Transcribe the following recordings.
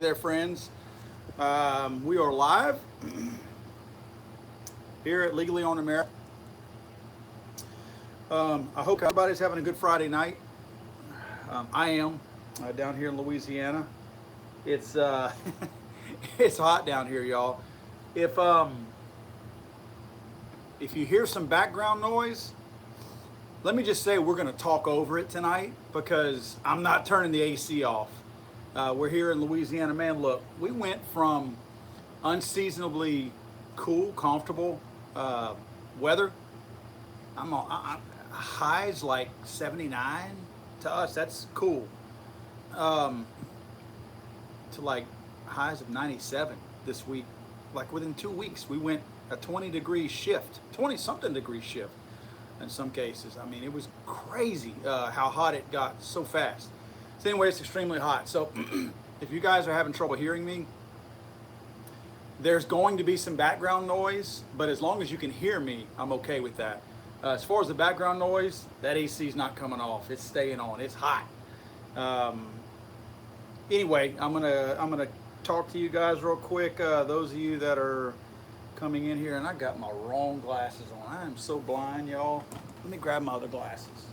There, friends. We are live here at Legally on America. I hope everybody's having a good Friday night. I am down here in Louisiana. It's it's hot down here, y'all. If um, if you hear some background noise, let me just say we're going to talk over it tonight because I'm not turning the AC off. We're here in Louisiana, man. Look, we went from unseasonably cool, comfortable weather. Highs like 79 to us. That's cool. Um, to like highs of 97 this week. Like within 2 weeks, we went a 20-degree shift, 20 something degree shift in some cases. I mean, it was crazy how hot it got so fast. So anyway, it's extremely hot. So if you guys are having trouble hearing me, there's going to be some background noise, but as long as you can hear me, I'm okay with that. As far as the background noise, that AC is not coming off. It's staying on. It's hot. Um, anyway, I'm gonna talk to you guys real quick. Those of you that are coming in here, and I got my wrong glasses on. I am so blind, y'all. Let me grab my other glasses.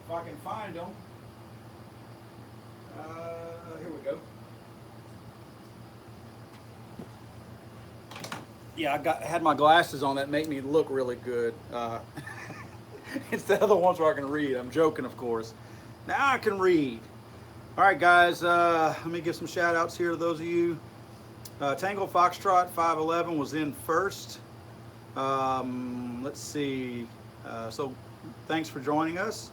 If I can find them. Here we go. Yeah, had my glasses on that make me look really good. Instead of the ones where I can read. I'm joking, of course. Now I can read. All right, guys. Let me give some shout outs here to those of you. Tango Foxtrot 511 was in first. Let's see. So thanks for joining us.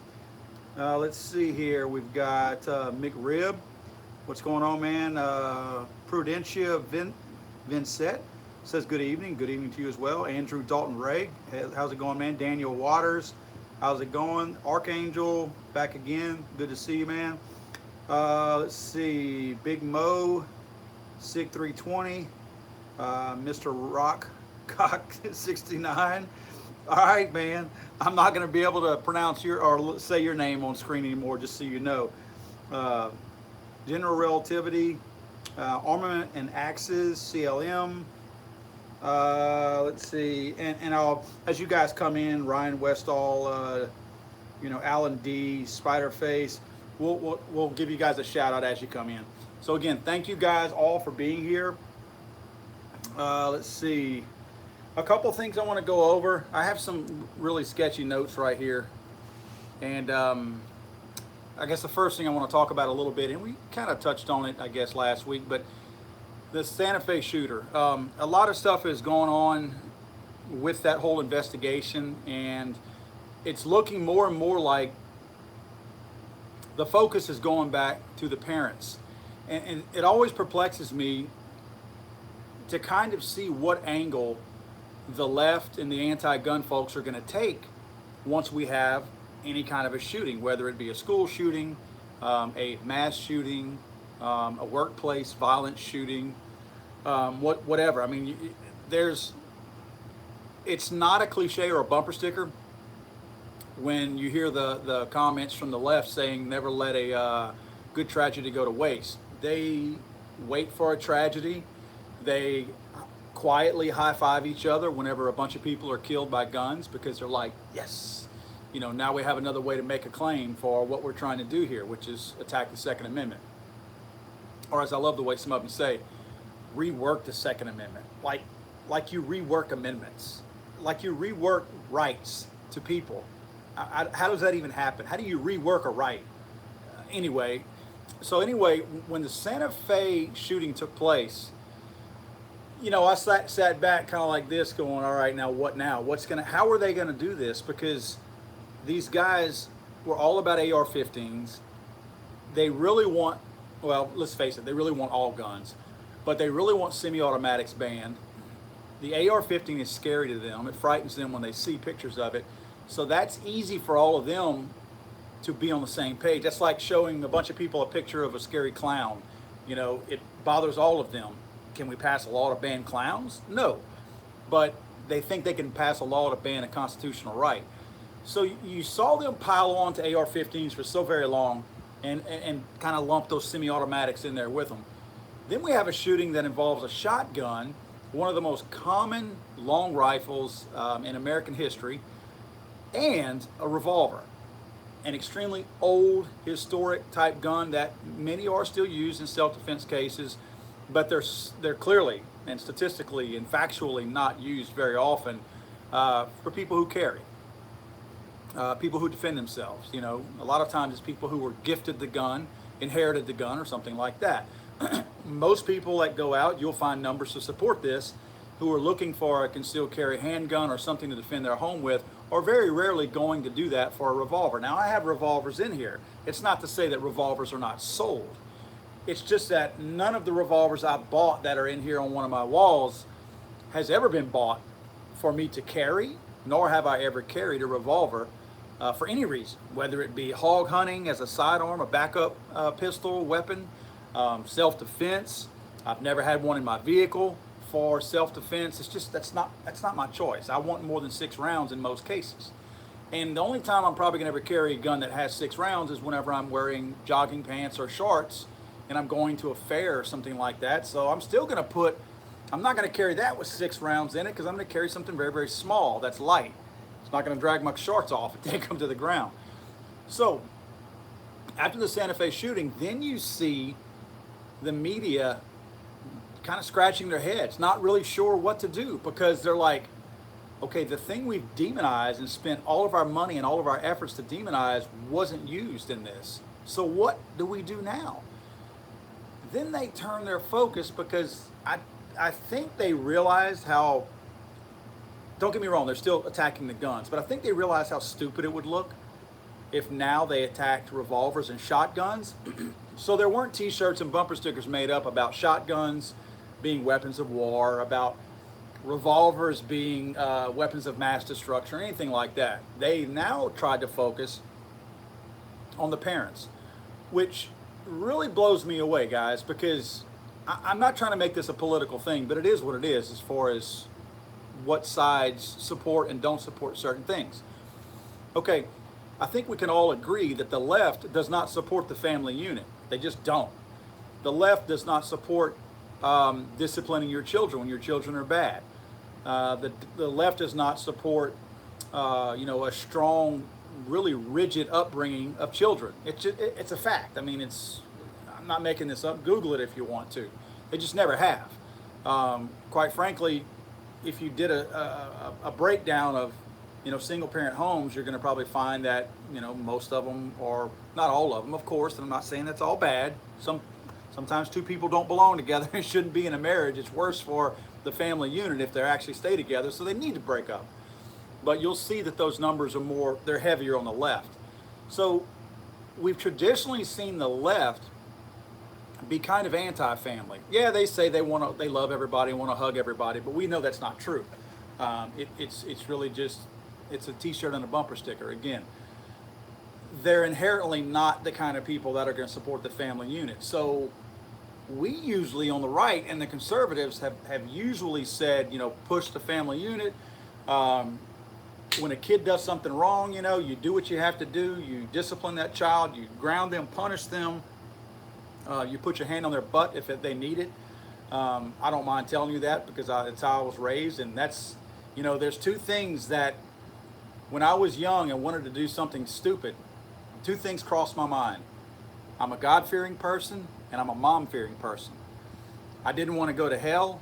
Let's see here. We've got McRib. What's going on, man? Prudentia Vincent says good evening. Good evening to you as well. Andrew Dalton Ray. How's it going, man? Daniel Waters. How's it going? Archangel, back again. Good to see you, man. Let's see. Big Mo, Sig 320. Mr. Rock Cock 69. All right, man. I'm not going to be able to pronounce your or say your name on screen anymore, just so you know. General Relativity, Armament and Axes, CLM. Let's see, and I'll, as you guys come in, Ryan Westall, Alan D, Spiderface, we'll give you guys a shout out as you come in. So again, thank you guys all for being here. Let's see. A couple things I want to go over. I have some really sketchy notes right here. And I guess the first thing I want to talk about a little bit, and we kind of touched on it, I guess, last week, but the Santa Fe shooter. A lot of stuff is going on with that whole investigation, and it's looking more and more like the focus is going back to the parents. And it always perplexes me to kind of see what angle the left and the anti-gun folks are going to take once we have any kind of a shooting, whether it be a school shooting, a mass shooting, a workplace violent shooting, whatever. I mean, it's not a cliche or a bumper sticker when you hear the comments from the left saying never let a good tragedy go to waste. They wait for a tragedy. They quietly high-five each other whenever a bunch of people are killed by guns because they're like, yes, now we have another way to make a claim for what we're trying to do here, which is attack the Second Amendment. Or as I love the way some of them say, rework the Second Amendment. Like you rework amendments. Like you rework rights to people. How does that even happen? How do you rework a right? Anyway, when the Santa Fe shooting took place, I sat back kind of like this going, all right, now what now? How are they going to do this? Because these guys were all about AR-15s. They really want, well, let's face it, they really want all guns, but they really want semi-automatics banned. The AR-15 is scary to them. It frightens them when they see pictures of it. So that's easy for all of them to be on the same page. That's like showing a bunch of people a picture of a scary clown. It bothers all of them. Can we pass a law to ban clowns? No. But they think they can pass a law to ban a constitutional right. So you saw them pile on to AR-15s for so very long, and kind of lump those semi-automatics in there with them. Then we have a shooting that involves a shotgun, one of the most common long rifles in American history, and a revolver, an extremely old, historic type gun that many are still used in self-defense cases, but they're clearly and statistically and factually not used very often for people who carry, people who defend themselves. You know, a lot of times it's people who were gifted the gun, inherited the gun, or something like that. Most people that go out, you'll find numbers to support this, who are looking for a concealed carry handgun or something to defend their home with, are very rarely going to do that for a revolver. Now, I have revolvers in here. It's not to say that revolvers are not sold. It's just that none of the revolvers I bought that are in here on one of my walls has ever been bought for me to carry, nor have I ever carried a revolver for any reason, whether it be hog hunting as a sidearm, a backup pistol weapon, self-defense. I've never had one in my vehicle for self-defense. It's just that's not my choice. I want more than 6 rounds in most cases. And the only time I'm probably gonna ever carry a gun that has 6 rounds is whenever I'm wearing jogging pants or shorts and I'm going to a fair or something like that. So I'm still gonna I'm not gonna carry that with 6 rounds in it, because I'm gonna carry something very, very small that's light. It's not gonna drag my shorts off and take them to the ground. So after the Santa Fe shooting, then you see the media kind of scratching their heads, not really sure what to do, because they're like, okay, the thing we've demonized and spent all of our money and all of our efforts to demonize wasn't used in this. So what do we do now? Then they turn their focus, because I think they realized how, don't get me wrong, they're still attacking the guns, but I think they realized how stupid it would look if now they attacked revolvers and shotguns. So there weren't t-shirts and bumper stickers made up about shotguns being weapons of war, about revolvers being weapons of mass destruction, or anything like that. They now tried to focus on the parents, which really blows me away, guys, because I'm not trying to make this a political thing, but it is what it is as far as what sides support and don't support certain things. Okay, I think we can all agree that the left does not support the family unit. They just don't. The left does not support disciplining your children when your children are bad. The left does not support, a strong, really rigid upbringing of children. It's a fact. I mean, I'm not making this up. Google it if you want to. They just never have. Quite frankly, if you did a breakdown of single parent homes, you're going to probably find that most of them, or not all of them, of course, and I'm not saying that's all bad. Sometimes 2 people don't belong together and shouldn't be in a marriage. It's worse for the family unit if they actually stay together, so they need to break up. But you'll see that those numbers they're heavier on the left. So we've traditionally seen the left be kind of anti-family. Yeah, they say they love everybody, want to hug everybody, but we know that's not true. It's really just, it's a t-shirt and a bumper sticker. Again, they're inherently not the kind of people that are going to support the family unit. So we usually on the right, and the conservatives have usually said, push the family unit. When a kid does something wrong, you do what you have to do. You discipline that child, you ground them, punish them. You put your hand on their butt if they need it. I don't mind telling you that, because it's how I was raised. And that's, there's 2 things that when I was young and wanted to do something stupid, 2 things crossed my mind. I'm a God-fearing person, and I'm a mom-fearing person. I didn't want to go to hell,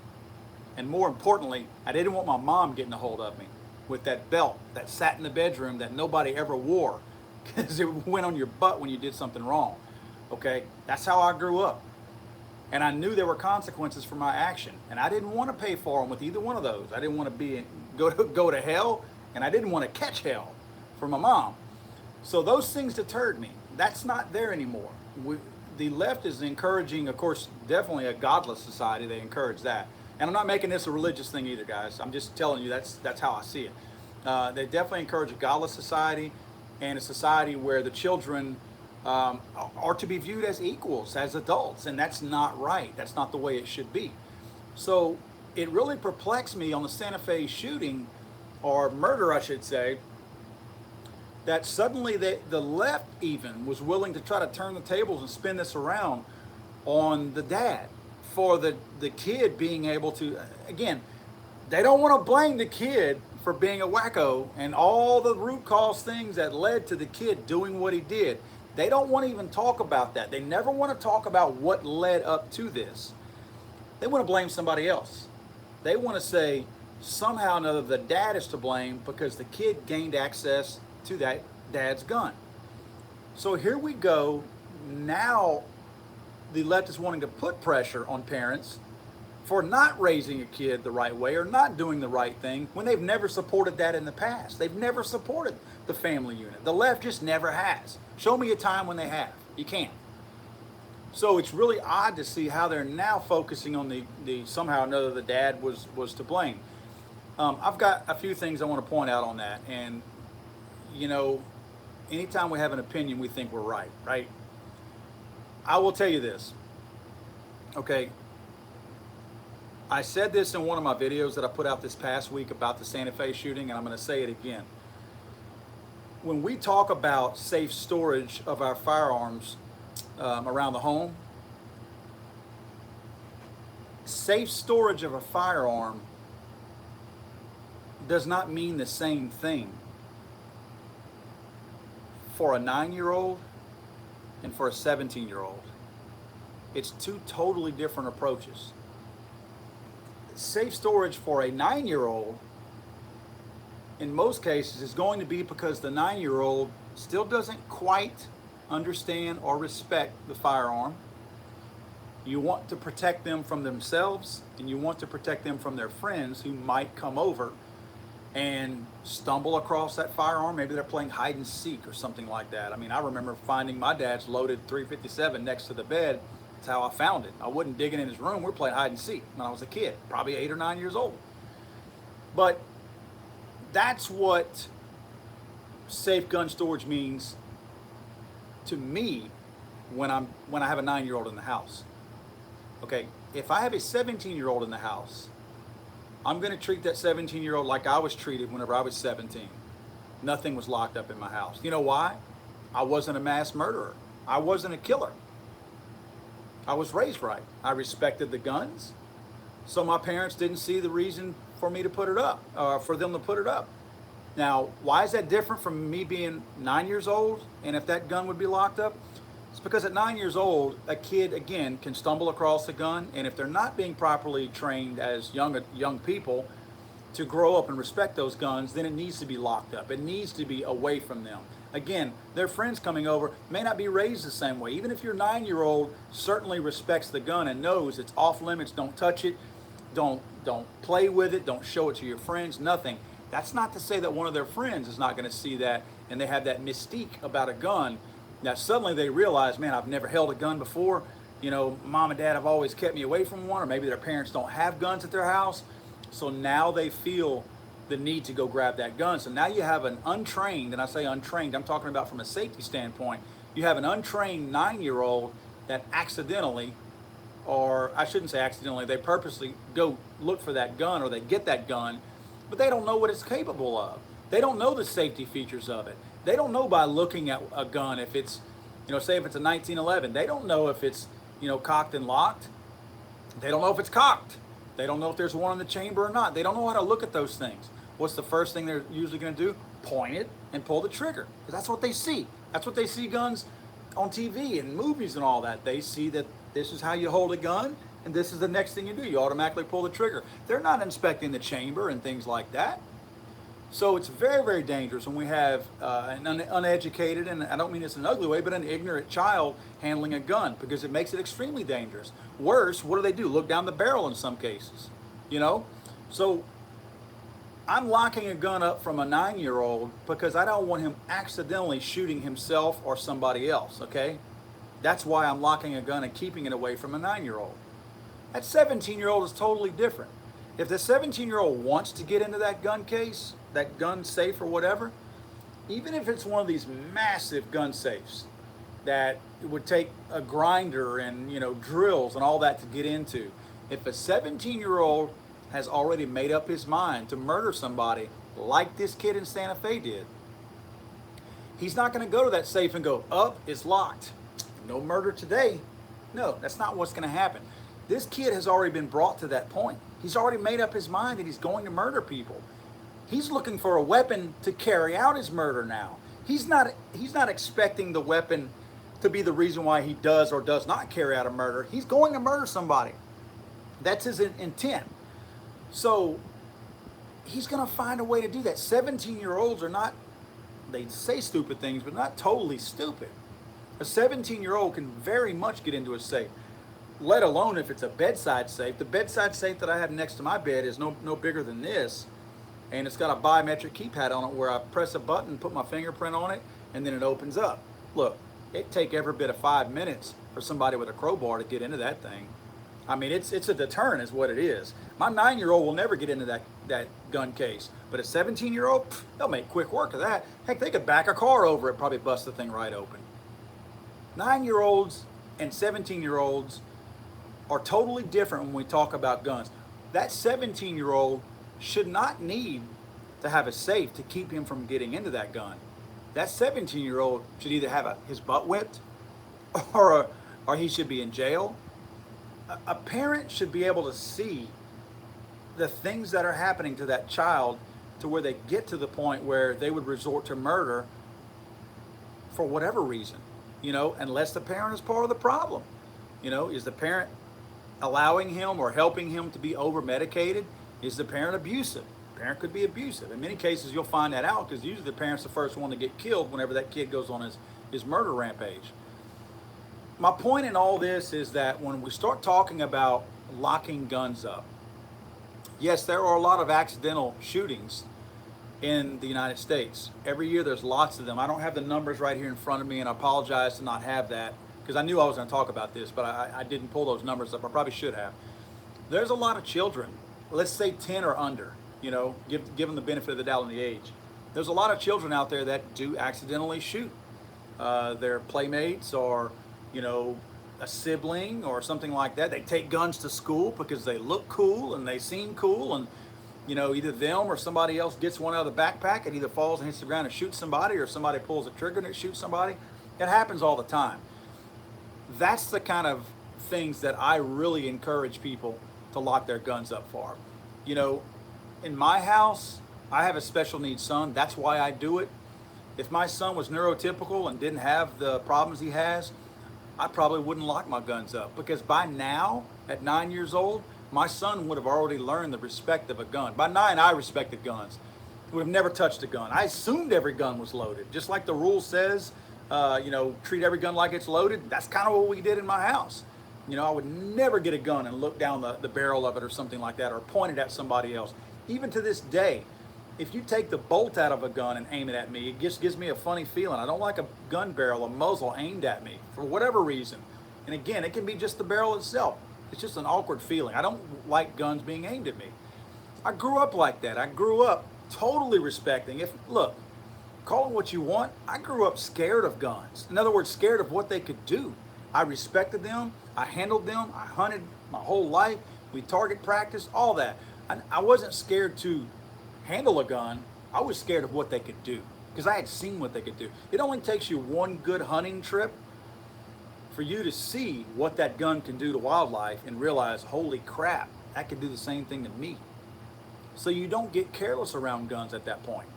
and more importantly, I didn't want my mom getting a hold of me with that belt that sat in the bedroom that nobody ever wore, because it went on your butt when you did something wrong. Okay, that's how I grew up. And I knew there were consequences for my action, and I didn't want to pay for them with either one of those. I didn't want to go to hell, and I didn't want to catch hell for my mom. So those things deterred me. That's not there anymore. The left is encouraging, of course, definitely a godless society. They encourage that. And I'm not making this a religious thing either, guys. I'm just telling you that's how I see it. They definitely encourage a godless society, and a society where the children are to be viewed as equals, as adults, and that's not right. That's not the way it should be. So it really perplexed me on the Santa Fe shooting, or murder I should say, that suddenly the left even was willing to try to turn the tables and spin this around on the dad for the kid being able to, again, they don't want to blame the kid for being a wacko and all the root cause things that led to the kid doing what he did. They don't want to even talk about that. They never want to talk about what led up to this. They want to blame somebody else. They want to say somehow or another the dad is to blame because the kid gained access to that dad's gun. So here we go. Now the left is wanting to put pressure on parents for not raising a kid the right way or not doing the right thing when they've never supported that in the past. They've never supported the family unit. The left just never has. Show me a time when they have. You can't. So it's really odd to see how they're now focusing on the somehow or another the dad was to blame. I've got a few things I want to point out on that. And, you know, anytime we have an opinion, we think we're right, right? I will tell you this, okay? I said this in one of my videos that I put out this past week about the Santa Fe shooting, and I'm going to say it again. When we talk about safe storage of our firearms around the home, safe storage of a firearm does not mean the same thing for a 9-year-old and for a 17-year-old. It's two totally different approaches. Safe storage for a 9-year-old in most cases is going to be because the 9-year-old still doesn't quite understand or respect the firearm. You want to protect them from themselves, and you want to protect them from their friends who might come over and stumble across that firearm. Maybe they're playing hide and seek or something like that. I mean, I remember finding my dad's loaded .357 next to the bed. That's how I found it. I wasn't digging in his room. We were playing hide and seek when I was a kid, probably 8 or 9 years old. But that's what safe gun storage means to me when I have a 9-year-old in the house. Okay, if I have a 17-year-old in the house, I'm going to treat that 17-year-old like I was treated whenever I was 17. Nothing was locked up in my house. You know why? I wasn't a mass murderer. I wasn't a killer. I was raised right. I respected the guns. So my parents didn't see the reason for me to put it up, for them to put it up. Now, why is that different from me being 9 years old and if that gun would be locked up? It's because at 9 years old, a kid, again, can stumble across a gun, and if they're not being properly trained as young people to grow up and respect those guns, then it needs to be locked up. It needs to be away from them. Again, their friends coming over may not be raised the same way. Even if your 9-year-old certainly respects the gun and knows it's off limits, don't touch it, don't play with it, don't show it to your friends, nothing. That's not to say that one of their friends is not going to see that and they have that mystique about a gun. Now suddenly they realize, man, I've never held a gun before. You know, mom and dad have always kept me away from one, or maybe their parents don't have guns at their house. So now they feel the need to go grab that gun. So now you have an untrained, and I say untrained, I'm talking about from a safety standpoint, you have an untrained 9-year-old that accidentally, or I shouldn't say accidentally, they purposely go look for that gun or they get that gun, but they don't know what it's capable of. They don't know the safety features of it. They don't know by looking at a gun if it's, you know, say if it's a 1911, they don't know if it's, you know, cocked and locked. They don't know if it's cocked. They don't know if there's one in the chamber or not. They don't know how to look at those things. What's the first thing they're usually going to do? Point it and pull the trigger. Because that's what they see. That's what they see guns on TV and movies and all that. They see that this is how you hold a gun and this is the next thing you do. You automatically pull the trigger. They're not inspecting the chamber and things like that. So it's very, very dangerous when we have an uneducated, and I don't mean this in an ugly way, but an ignorant child handling a gun, because it makes it extremely dangerous. Worse, what do? Look down the barrel in some cases, you know? So I'm locking a gun up from a 9-year-old because I don't want him accidentally shooting himself or somebody else, okay? That's why I'm locking a gun and keeping it away from a 9-year-old. That 17-year-old is totally different. If the 17-year-old wants to get into that gun case, that gun safe or whatever, even if it's one of these massive gun safes that it would take a grinder and, you know, drills and all that to get into, if a 17-year-old has already made up his mind to murder somebody like this kid in Santa Fe did, He's not going to go to that safe and go, up, it's locked. No murder today. No, that's not what's going to happen. This kid has already been brought to that point. He's already made up his mind that he's going to murder people. He's looking for a weapon to carry out his murder now. He's not expecting the weapon to be the reason why he does or does not carry out a murder. He's going to murder somebody. That's his intent. So he's going to find a way to do that. 17-year-olds are not, they say stupid things, but not totally stupid. A 17-year-old can very much get into a safe, let alone if it's a bedside safe. The bedside safe that I have next to my bed is no bigger than this, and it's got a biometric keypad on it where I press a button, put my fingerprint on it, and then it opens up. Look, it'd take every bit of 5 minutes for somebody with a crowbar to get into that thing. I mean, it's a deterrent is what it is. My 9-year-old will never get into that gun case, but a 17-year-old, they'll make quick work of that. Heck, they could back a car over it, probably bust the thing right open. 9-year-olds and 17-year-olds are totally different when we talk about guns. That 17-year-old should not need to have a safe to keep him from getting into that gun. That 17-year-old should either have his butt whipped or he should be in jail. A parent should be able to see the things that are happening to that child to where they get to the point where they would resort to murder for whatever reason, unless the parent is part of the problem. Is the parent allowing him or helping him to be over-medicated? Is the parent abusive? The parent could be abusive. In many cases, you'll find that out because usually the parent's the first one to get killed whenever that kid goes on his murder rampage. My point in all this is that when we start talking about locking guns up, yes, there are a lot of accidental shootings in the United States. Every year there's lots of them. I don't have the numbers right here in front of me, and I apologize to not have that because I knew I was going to talk about this, but I didn't pull those numbers up. I probably should have. There's a lot of children, let's say 10 or under, give them the benefit of the doubt on the age. There's a lot of children out there that do accidentally shoot their playmates or a sibling or something like that. They take guns to school because they look cool and they seem cool, and either them or somebody else gets one out of the backpack and either falls and hits the ground and shoots somebody, or somebody pulls a trigger and it shoots somebody. It happens all the time. That's the kind of things that I really encourage people to lock their guns up for. In my house, I have a special needs son. That's why I do it. If my son was neurotypical and didn't have the problems he has, I probably wouldn't lock my guns up, because by now, at 9 years old, my son would have already learned the respect of a gun. By 9, I respected guns. Would have never touched a gun. I assumed every gun was loaded. Just like the rule says, treat every gun like it's loaded. That's kind of what we did in my house. I would never get a gun and look down the barrel of it or something like that, or point it at somebody else. Even to this day, if you take the bolt out of a gun and aim it at me, it just gives me a funny feeling. I don't like a gun barrel, a muzzle aimed at me for whatever reason. And again, it can be just the barrel itself. It's just an awkward feeling. I don't like guns being aimed at me. I grew up like that. I grew up totally respecting. Look, call it what you want. I grew up scared of guns. In other words, scared of what they could do. I respected them. I handled them. I hunted my whole life. We target practiced, all that. I wasn't scared to handle a gun. I was scared of what they could do because I had seen what they could do. It only takes you one good hunting trip for you to see what that gun can do to wildlife and realize, holy crap, that could do the same thing to me. So you don't get careless around guns at that point.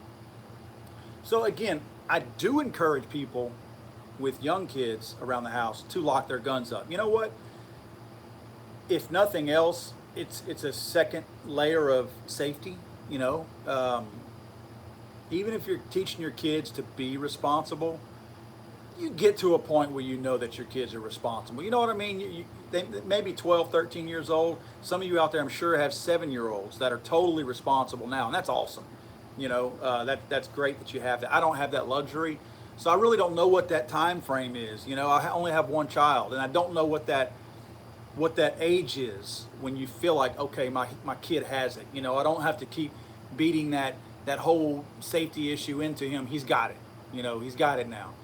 So again, I do encourage people with young kids around the house to lock their guns up. You know what? If nothing else, it's a second layer of safety. Even if you're teaching your kids to be responsible, you get to a point where you know that your kids are responsible. You know what I mean? They may be 12, 13 years old. Some of you out there, I'm sure, have 7-year-olds that are totally responsible now, and that's awesome. That's great that you have that. I don't have that luxury, so I really don't know what that time frame is. I only have one child, and I don't know what that age is when you feel like, okay, my kid has it. I don't have to keep beating that whole safety issue into him. He's got it. He's got it now.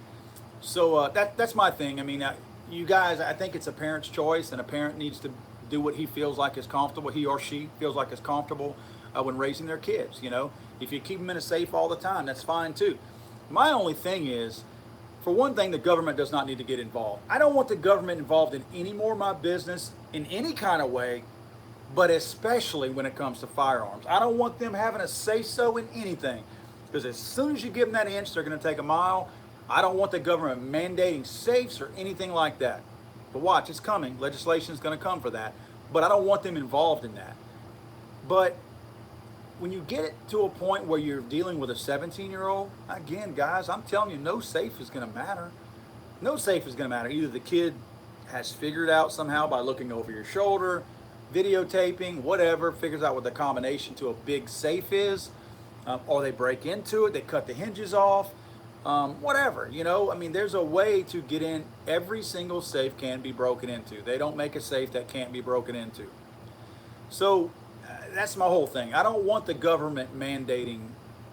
So that's my thing. I mean, you guys, I think it's a parent's choice, and a parent needs to do what he feels like is comfortable, he or she feels like is comfortable when raising their kids. If you keep them in a safe all the time, that's fine too. My only thing is, for one thing, the government does not need to get involved. I don't want the government involved in any more of my business in any kind of way, but especially when it comes to firearms. I don't want them having a say-so in anything, because as soon as you give them that inch, they're going to take a mile. I don't want the government mandating safes or anything like that. But watch, it's coming. Legislation is going to come for that. But I don't want them involved in that. But when you get it to a point where you're dealing with a 17-year-old, again, guys, I'm telling you, no safe is going to matter. No safe is going to matter. Either the kid has figured out somehow by looking over your shoulder, videotaping, whatever, figures out what the combination to a big safe is, or they break into it, they cut the hinges off, whatever, you know. I mean, there's a way to get in. Every single safe can be broken into. They don't make a safe that can't be broken into. So that's my whole thing. I don't want the government mandating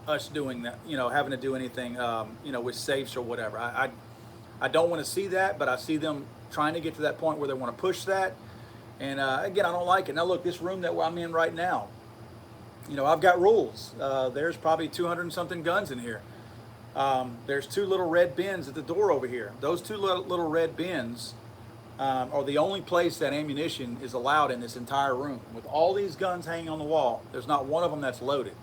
us doing that, you know, having to do anything, you know, with safes or whatever. I don't want to see that, but I see them trying to get to that point where they want to push that. And again, I don't like it. Now look, this room that I'm in right now, you know, I've got rules. There's probably 200 and something guns in here. There's two little red bins at the door over here. Those two little red bins are the only place that ammunition is allowed in this entire room. With all these guns hanging on the wall, there's not one of them that's loaded.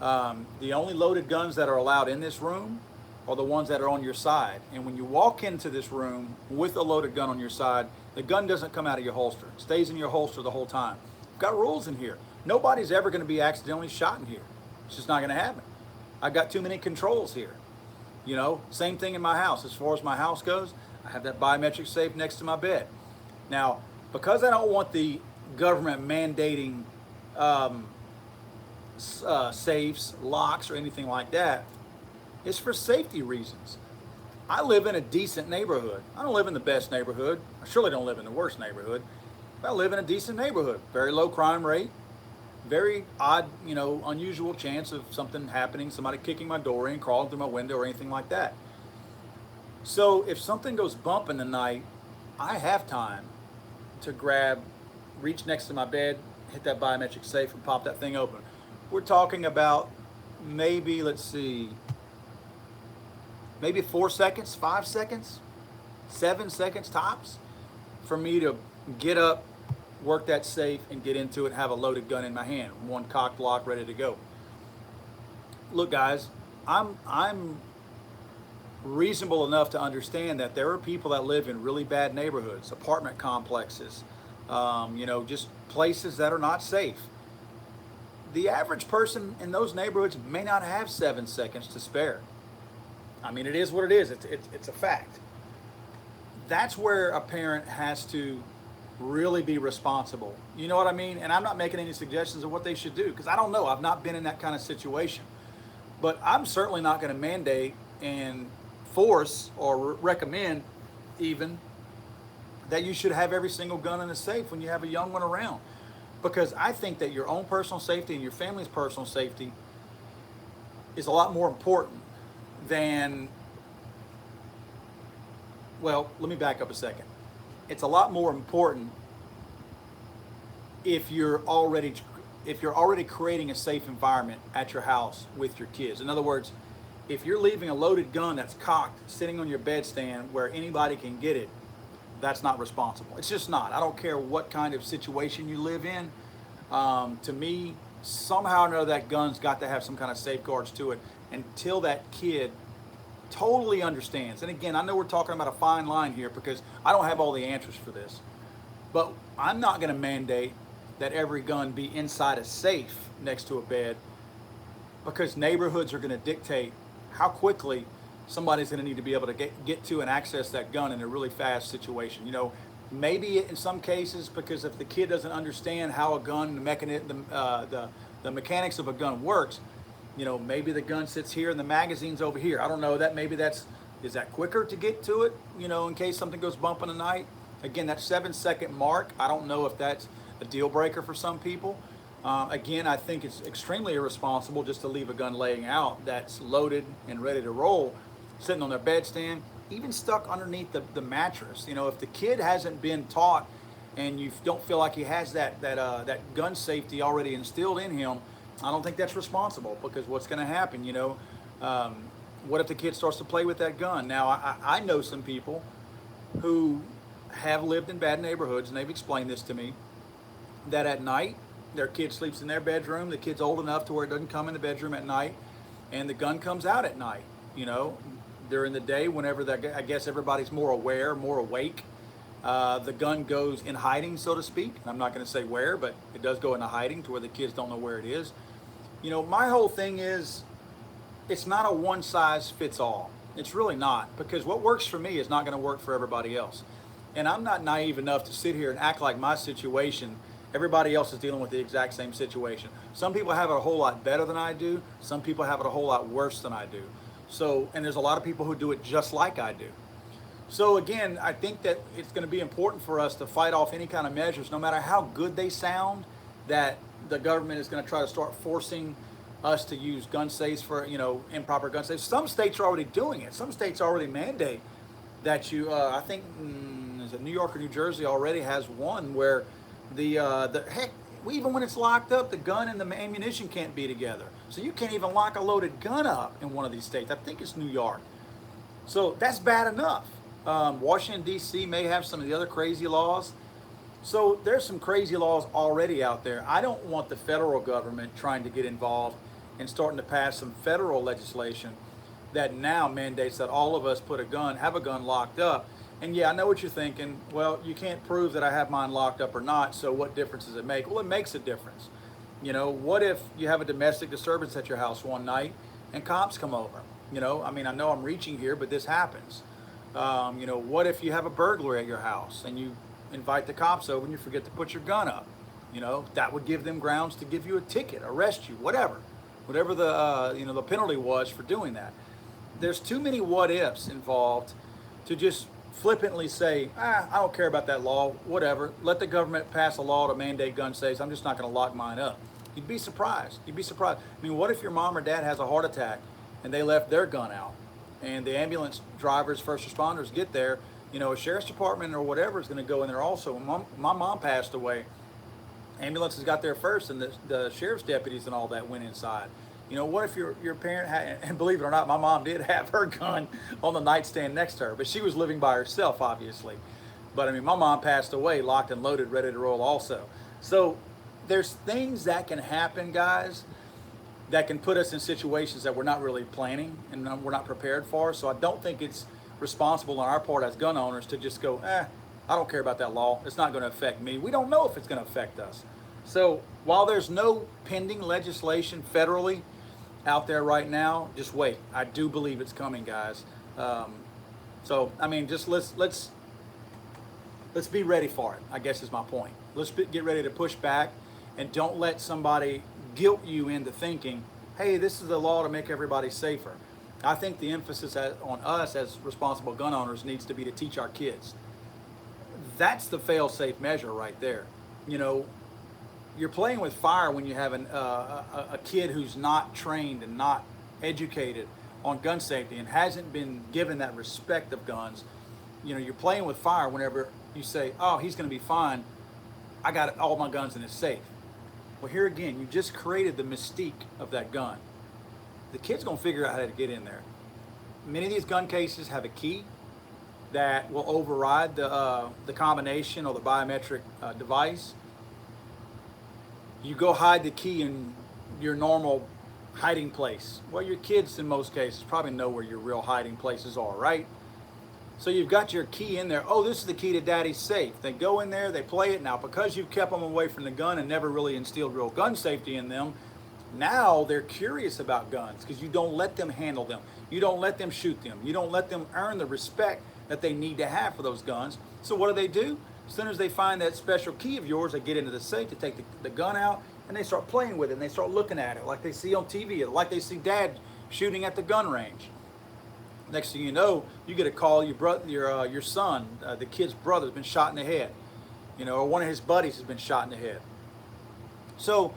The only loaded guns that are allowed in this room are the ones that are on your side. And when you walk into this room with a loaded gun on your side, the gun doesn't come out of your holster. It stays in your holster the whole time. We've got rules in here. Nobody's ever going to be accidentally shot in here. It's just not going to happen. I've got too many controls here. You know, same thing in my house. As far as my house goes, I have that biometric safe next to my bed. Now, because I don't want the government mandating safes, locks, or anything like that, it's for safety reasons. I live in a decent neighborhood. I don't live in the best neighborhood. I surely don't live in the worst neighborhood. But I live in a decent neighborhood. Very low crime rate. Very odd, you know, unusual chance of something happening, somebody kicking my door in, crawling through my window, or anything like that. So if something goes bump in the night, I have time to reach next to my bed, hit that biometric safe, and pop that thing open. We're talking about maybe, let's see, maybe 4 seconds, 5 seconds, 7 seconds tops for me to get up, work that safe, and get into it, have a loaded gun in my hand, one cocked lock ready to go. Look, guys, I'm reasonable enough to understand that there are people that live in really bad neighborhoods, apartment complexes, you know, just places that are not safe. The average person in those neighborhoods may not have 7 seconds to spare. I mean, it is what it is. It's a fact. That's where a parent has to really be responsible. You know what I mean? And I'm not making any suggestions of what they should do, because I don't know. I've not been in that kind of situation. But I'm certainly not going to mandate and force or recommend even that you should have every single gun in a safe when you have a young one around. Because I think that your own personal safety and your family's personal safety is a lot more important than, well, let me back up a second. It's a lot more important if you're already creating a safe environment at your house with your kids. In other words, if you're leaving a loaded gun that's cocked sitting on your bedstand where anybody can get it, that's not responsible. It's just not. I don't care what kind of situation you live in. To me, somehow or another, that gun's got to have some kind of safeguards to it until that kid totally understands. And again, I know we're talking about a fine line here because I don't have all the answers for this. But I'm not going to mandate that every gun be inside a safe next to a bed, because neighborhoods are going to dictate how quickly somebody's going to need to be able to get to and access that gun in a really fast situation. You know, maybe in some cases, because if the kid doesn't understand how a gun, the mechanics of a gun works, you know, maybe the gun sits here and the magazine's over here. I don't know. Is that quicker to get to it, you know, in case something goes bump in the night? Again, that 7 second mark, I don't know if that's a deal breaker for some people. Again, I think it's extremely irresponsible just to leave a gun laying out that's loaded and ready to roll, sitting on their bedstand, even stuck underneath the mattress. You know, if the kid hasn't been taught and you don't feel like he has that gun safety already instilled in him, I don't think that's responsible, because what's going to happen, you know, What if the kid starts to play with that gun? Now, I know some people who have lived in bad neighborhoods, and they've explained this to me, that at night, their kid sleeps in their bedroom. The kid's old enough to where it doesn't come in the bedroom at night, and the gun comes out at night. You know, during the day, whenever I guess everybody's more aware, more awake, the gun goes in hiding, so to speak. I'm not going to say where, but it does go into hiding to where the kids don't know where it is. You know, my whole thing is, it's not a one size fits all. It's really not, because what works for me is not going to work for everybody else. And I'm not naive enough to sit here and act like my situation, everybody else is dealing with the exact same situation. Some people have it a whole lot better than I do. Some people have it a whole lot worse than I do. So, and there's a lot of people who do it just like I do. So again, I think that it's going to be important for us to fight off any kind of measures, no matter how good they sound, that the government is going to try to start forcing us to use gun safes for, you know, improper gun safes. Some states are already doing it. Some states already mandate that you, I think, is it New York or New Jersey already has one where the heck, even when it's locked up, the gun and the ammunition can't be together. So you can't even lock a loaded gun up in one of these states. I think it's New York. So that's bad enough. Washington, D.C. may have some of the other crazy laws. So there's some crazy laws already out there. I don't want the federal government trying to get involved and starting to pass some federal legislation that now mandates that all of us have a gun locked up. And yeah, I know what you're thinking. Well, you can't prove that I have mine locked up or not, so what difference does it make? Well, it makes a difference. You know, what if you have a domestic disturbance at your house one night and cops come over? You know, I mean, I know I'm reaching here, but this happens. You know, what if you have a burglary at your house and you invite the cops over and you forget to put your gun up? You know, that would give them grounds to give you a ticket, arrest you, whatever the you know, the penalty was for doing that. There's too many what ifs involved to just flippantly say, I don't care about that law, whatever. Let the government pass a law to mandate gun safes. I'm just not going to lock mine up. You'd be surprised. You'd be surprised. I mean, what if your mom or dad has a heart attack and they left their gun out, and the ambulance drivers, first responders get there? You know, a sheriff's department or whatever is going to go in there also. When my mom passed away, ambulances got there first, and the sheriff's deputies and all that went inside. You know, what if your parent had, and believe it or not, my mom did have her gun on the nightstand next to her, but she was living by herself, obviously. But I mean, my mom passed away, locked and loaded, ready to roll also. So there's things that can happen, guys, that can put us in situations that we're not really planning and we're not prepared for. So I don't think it's responsible on our part as gun owners to just go, I don't care about that law. It's not going to affect me. We don't know if it's going to affect us. So while there's no pending legislation federally out there right now, just wait. I do believe it's coming, guys. So I mean, just let's be ready for it, I guess is my point. Let's get ready to push back, and don't let somebody guilt you into thinking, hey, this is the law to make everybody safer. I think the emphasis on us as responsible gun owners needs to be to teach our kids. That's the fail-safe measure right there. You know, you're playing with fire when you have a kid who's not trained and not educated on gun safety and hasn't been given that respect of guns. You know, you're playing with fire whenever you say, oh, he's going to be fine. I got all my guns in his safe. Well, here again, you just created the mystique of that gun. The kid's going to figure out how to get in there. Many of these gun cases have a key that will override the combination or the biometric device. You go hide the key in your normal hiding place. Well, your kids in most cases probably know where your real hiding places are, right? So you've got your key in there. Oh, this is the key to daddy's safe. They go in there, they play it. Now, because you've kept them away from the gun and never really instilled real gun safety in them, now they're curious about guns because you don't let them handle them. You don't let them shoot them. You don't let them earn the respect that they need to have for those guns. So what do? As soon as they find that special key of yours, they get into the safe to take the gun out, and they start playing with it, and they start looking at it like they see on TV, like they see dad shooting at the gun range. Next thing you know, you get a call, your son, the kid's brother has been shot in the head, you know, or one of his buddies has been shot in the head. So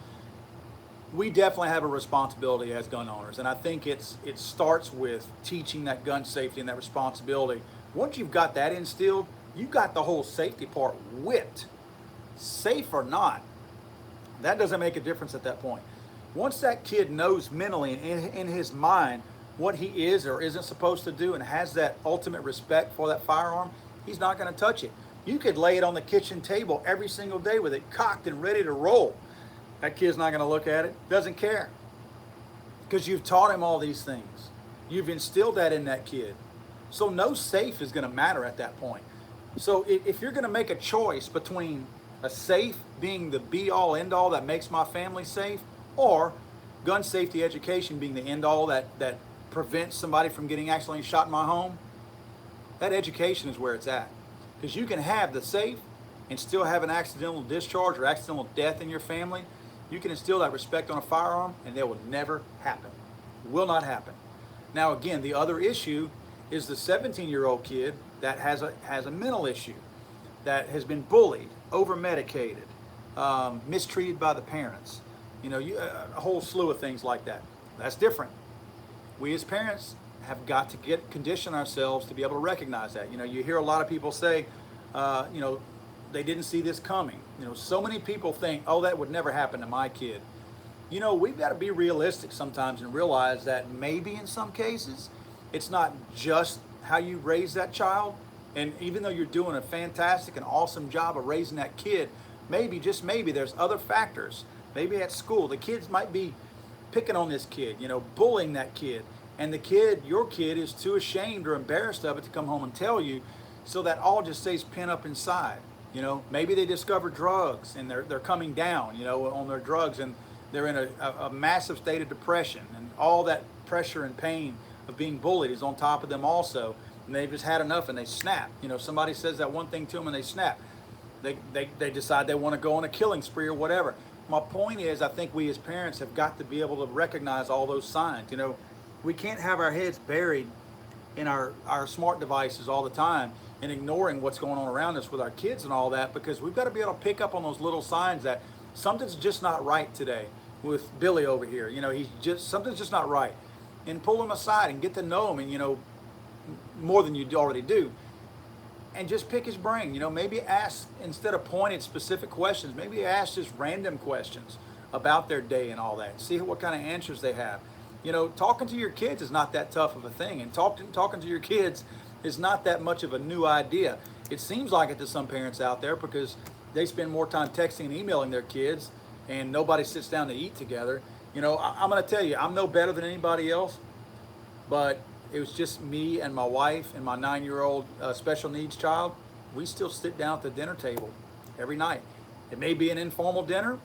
we definitely have a responsibility as gun owners, and I think it starts with teaching that gun safety and that responsibility. Once you've got that instilled, you got the whole safety part whipped. Safe or not, that doesn't make a difference at that point. Once that kid knows mentally and in his mind what he is or isn't supposed to do and has that ultimate respect for that firearm, he's not going to touch it. You could lay it on the kitchen table every single day with it cocked and ready to roll. That kid's not going to look at it, doesn't care. Because you've taught him all these things. You've instilled that in that kid. So no safe is going to matter at that point. So if you're going to make a choice between a safe being the be-all, end-all that makes my family safe, or gun safety education being the end-all that prevents somebody from getting accidentally shot in my home, that education is where it's at. Because you can have the safe and still have an accidental discharge or accidental death in your family. You can instill that respect on a firearm and that will never happen. Will not happen. Now again, the other issue is the 17-year-old kid that has a mental issue, that has been bullied, over-medicated, mistreated by the parents. You know, a whole slew of things like that. That's different. We as parents have got to condition ourselves to be able to recognize that. You know, you hear a lot of people say, you know, they didn't see this coming. You know, so many people think, oh, that would never happen to my kid. You know, we've got to be realistic sometimes and realize that maybe in some cases, it's not just how you raise that child. And even though you're doing a fantastic and awesome job of raising that kid, maybe, just maybe, there's other factors. Maybe at school, the kids might be picking on this kid, you know, bullying that kid. And the kid, your kid, is too ashamed or embarrassed of it to come home and tell you. So that all just stays pent up inside. You know, maybe they discover drugs and they're coming down, you know, on their drugs, and they're in a massive state of depression, and all that pressure and pain of being bullied is on top of them also. And they've just had enough and they snap. You know, somebody says that one thing to them and they snap. They decide they want to go on a killing spree or whatever. My point is, I think we as parents have got to be able to recognize all those signs. You know, we can't have our heads buried in our smart devices all the time and ignoring what's going on around us with our kids and all that, because we've got to be able to pick up on those little signs that something's just not right today with Billy over here. You know, something's just not right. And pull him aside and get to know him, and, you know, more than you already do. And just pick his brain. You know, maybe ask, instead of pointed specific questions, maybe ask just random questions about their day and all that. See what kind of answers they have. You know, talking to your kids is not that tough of a thing. And talking to your kids is not that much of a new idea. It seems like it to some parents out there because they spend more time texting and emailing their kids and nobody sits down to eat together. You know, I'm going to tell you, I'm no better than anybody else, but it was just me and my wife and my 9-year-old special needs child. We still sit down at the dinner table every night. It may be an informal dinner,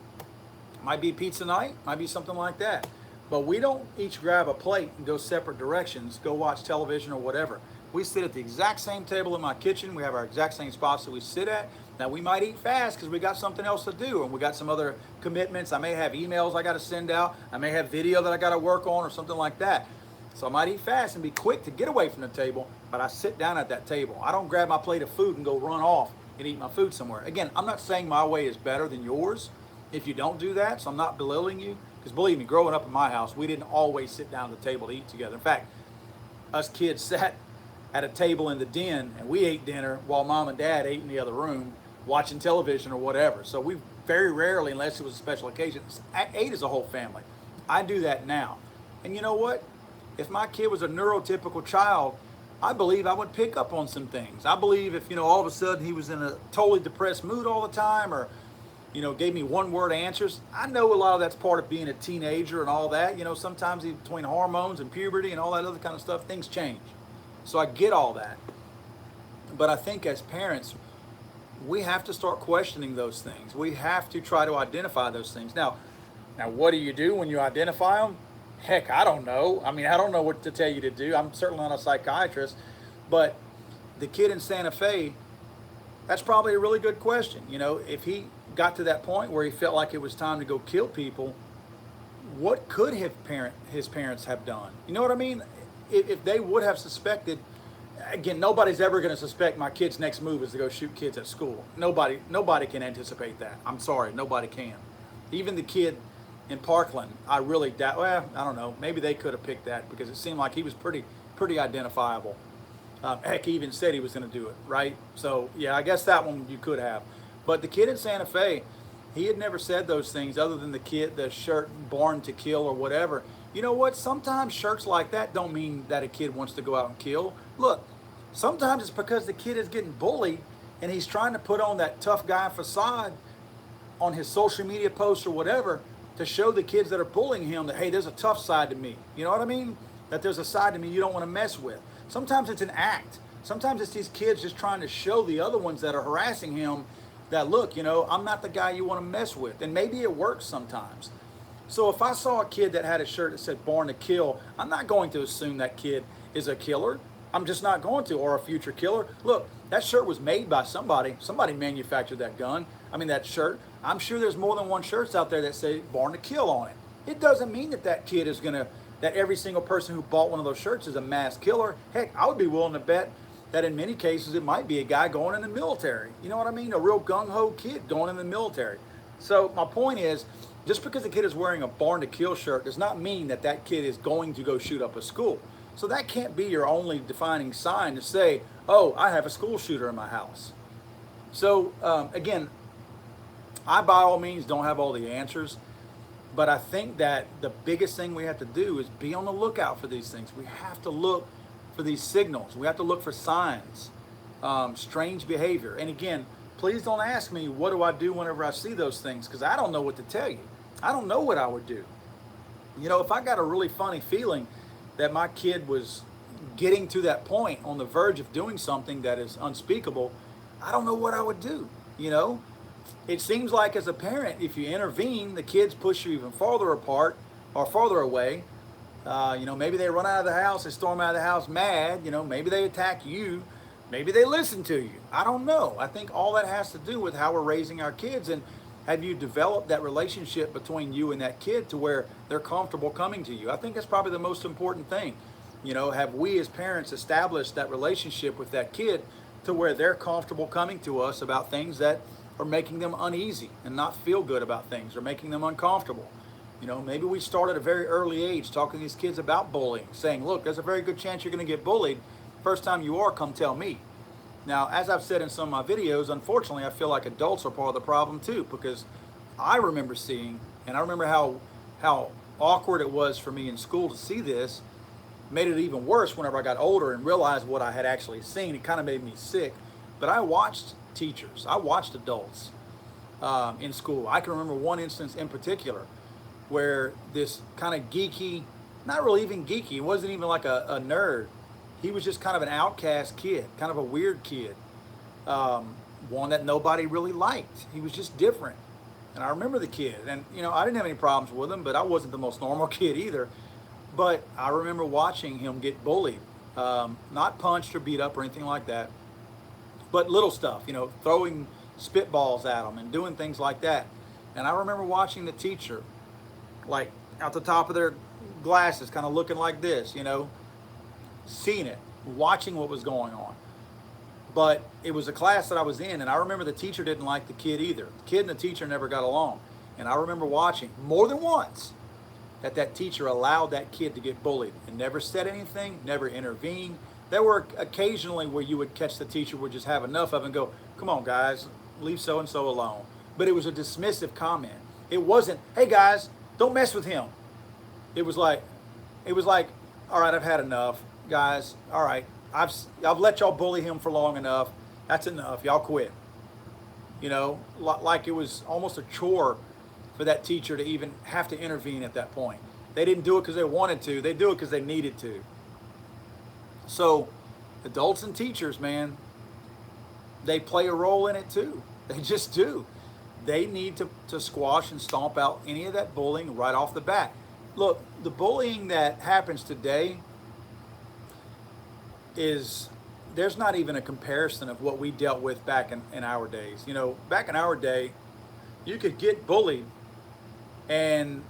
might be pizza night, might be something like that. But we don't each grab a plate and go separate directions, go watch television or whatever. We sit at the exact same table in my kitchen. We have our exact same spots that we sit at. Now, we might eat fast because we got something else to do, and we got some other commitments. I may have emails I got to send out. I may have video that I got to work on or something like that. So I might eat fast and be quick to get away from the table, but I sit down at that table. I don't grab my plate of food and go run off and eat my food somewhere. Again, I'm not saying my way is better than yours if you don't do that, so I'm not belittling you. Because believe me, growing up in my house, we didn't always sit down at the table to eat together. In fact, us kids sat at a table in the den and we ate dinner while mom and dad ate in the other room watching television or whatever. So we very rarely, unless it was a special occasion, ate as a whole family. I do that now. And you know what? If my kid was a neurotypical child, I believe I would pick up on some things. I believe if, you know, all of a sudden he was in a totally depressed mood all the time, or, you know, gave me one-word answers. I know a lot of that's part of being a teenager and all that. You know, sometimes between hormones and puberty and all that other kind of stuff, things change. So I get all that. But I think as parents, we have to start questioning those things. We have to try to identify those things. Now what do you do when you identify them? Heck, I don't know. I mean, I don't know what to tell you to do. I'm certainly not a psychiatrist. But the kid in Santa Fe, that's probably a really good question. You know, if he got to that point where he felt like it was time to go kill people, what could his parents have done? You know what I mean? If they would have suspected, again, nobody's ever going to suspect my kid's next move is to go shoot kids at school. Nobody can anticipate that. I'm sorry, nobody can. Even the kid in Parkland, I really doubt. Well, I don't know. Maybe they could have picked that because it seemed like he was pretty identifiable. Heck, he even said he was going to do it, right? So yeah, I guess that one you could have. But the kid in Santa Fe, He had never said those things other than the shirt born to kill or whatever. You know what? Sometimes shirts like that don't mean that a kid wants to go out and kill. Look, sometimes it's because the kid is getting bullied and he's trying to put on that tough guy facade on his social media posts or whatever to show the kids that are bullying him that, hey, there's a tough side to me. You know what I mean? That there's a side to me you don't want to mess with. Sometimes it's an act. Sometimes it's these kids just trying to show the other ones that are harassing him that, look, I'm not the guy you want to mess with. And maybe it works sometimes. So if I saw a kid that had a shirt that said born to kill, I'm not going to assume that kid is a killer. I'm just not going to, or a future killer. Look, that shirt was made by somebody. Somebody manufactured that shirt. I'm sure there's more than one shirts out there that say born to kill on it. It doesn't mean that kid is that every single person who bought one of those shirts is a mass killer. Heck, I would be willing to bet that in many cases it might be a guy going in the military. You know what I mean? A real gung-ho kid going in the military. So my point is, just because a kid is wearing a born to kill shirt does not mean that kid is going to go shoot up a school. So that can't be your only defining sign to say, oh, I have a school shooter in my house. So again, I by all means don't have all the answers, but I think that the biggest thing we have to do is be on the lookout for these things. We have to look for these signals. We have to look for signs, strange behavior. And again, please don't ask me what do I do whenever I see those things, because I don't know what to tell you. I don't know what I would do. If I got a really funny feeling that my kid was getting to that point on the verge of doing something that is unspeakable, I don't know what I would do. It seems like as a parent, if you intervene, the kids push you even farther apart or farther away. Maybe they run out of the house, they storm out of the house mad, maybe they attack you, maybe they listen to you. I don't know. I think all that has to do with how we're raising our kids, and have you developed that relationship between you and that kid to where they're comfortable coming to you? I think that's probably the most important thing. Have we as parents established that relationship with that kid to where they're comfortable coming to us about things that are making them uneasy and not feel good about things or making them uncomfortable? Maybe we start at a very early age talking to these kids about bullying, saying, look, there's a very good chance you're going to get bullied. First time you are, come tell me. Now, as I've said in some of my videos, unfortunately, I feel like adults are part of the problem too, because I remember seeing, and I remember how awkward it was for me in school to see this. Made it even worse whenever I got older and realized what I had actually seen. It kind of made me sick. But I watched teachers, I watched adults in school. I can remember one instance in particular where this kind of geeky, not really even geeky, he wasn't even like a nerd. He was just kind of an outcast kid, kind of a weird kid, one that nobody really liked. He was just different. And I remember the kid, and I didn't have any problems with him, but I wasn't the most normal kid either. But I remember watching him get bullied, not punched or beat up or anything like that, but little stuff, throwing spitballs at him and doing things like that. And I remember watching the teacher, like out the top of their glasses, kind of looking like this, seeing it, watching what was going on. But it was a class that I was in, and I remember the teacher didn't like the kid either. The kid and the teacher never got along. And I remember watching more than once that teacher allowed that kid to get bullied and never said anything, never intervened. There were occasionally where you would catch the teacher would just have enough of it and go, come on guys, leave so-and-so alone. But it was a dismissive comment. It wasn't, hey guys, don't mess with him. It was like, all right, I've had enough, guys. All right, I've let y'all bully him for long enough. That's enough. Y'all quit. Like it was almost a chore for that teacher to even have to intervene at that point. They didn't do it because they wanted to. They do it because they needed to. So adults and teachers, man, they play a role in it too. They just do. They need to squash and stomp out any of that bullying right off the bat. Look, the bullying that happens today there's not even a comparison of what we dealt with back in our days. Back in our day, you could get bullied, and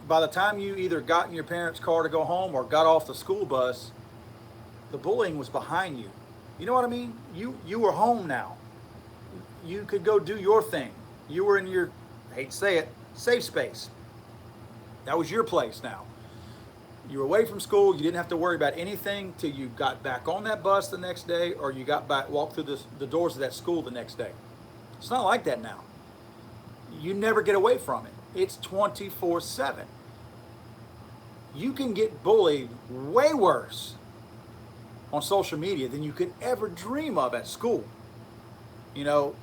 by the time you either got in your parents' car to go home or got off the school bus, the bullying was behind you. You know what I mean? You were home now. You could go do your thing. You were in your, I hate to say it, safe space. That was your place now. You were away from school. You didn't have to worry about anything till you got back on that bus the next day, or you walked through the doors of that school the next day. It's not like that now. you never get away from it. It's 24/7. You can get bullied way worse on social media than you could ever dream of at school.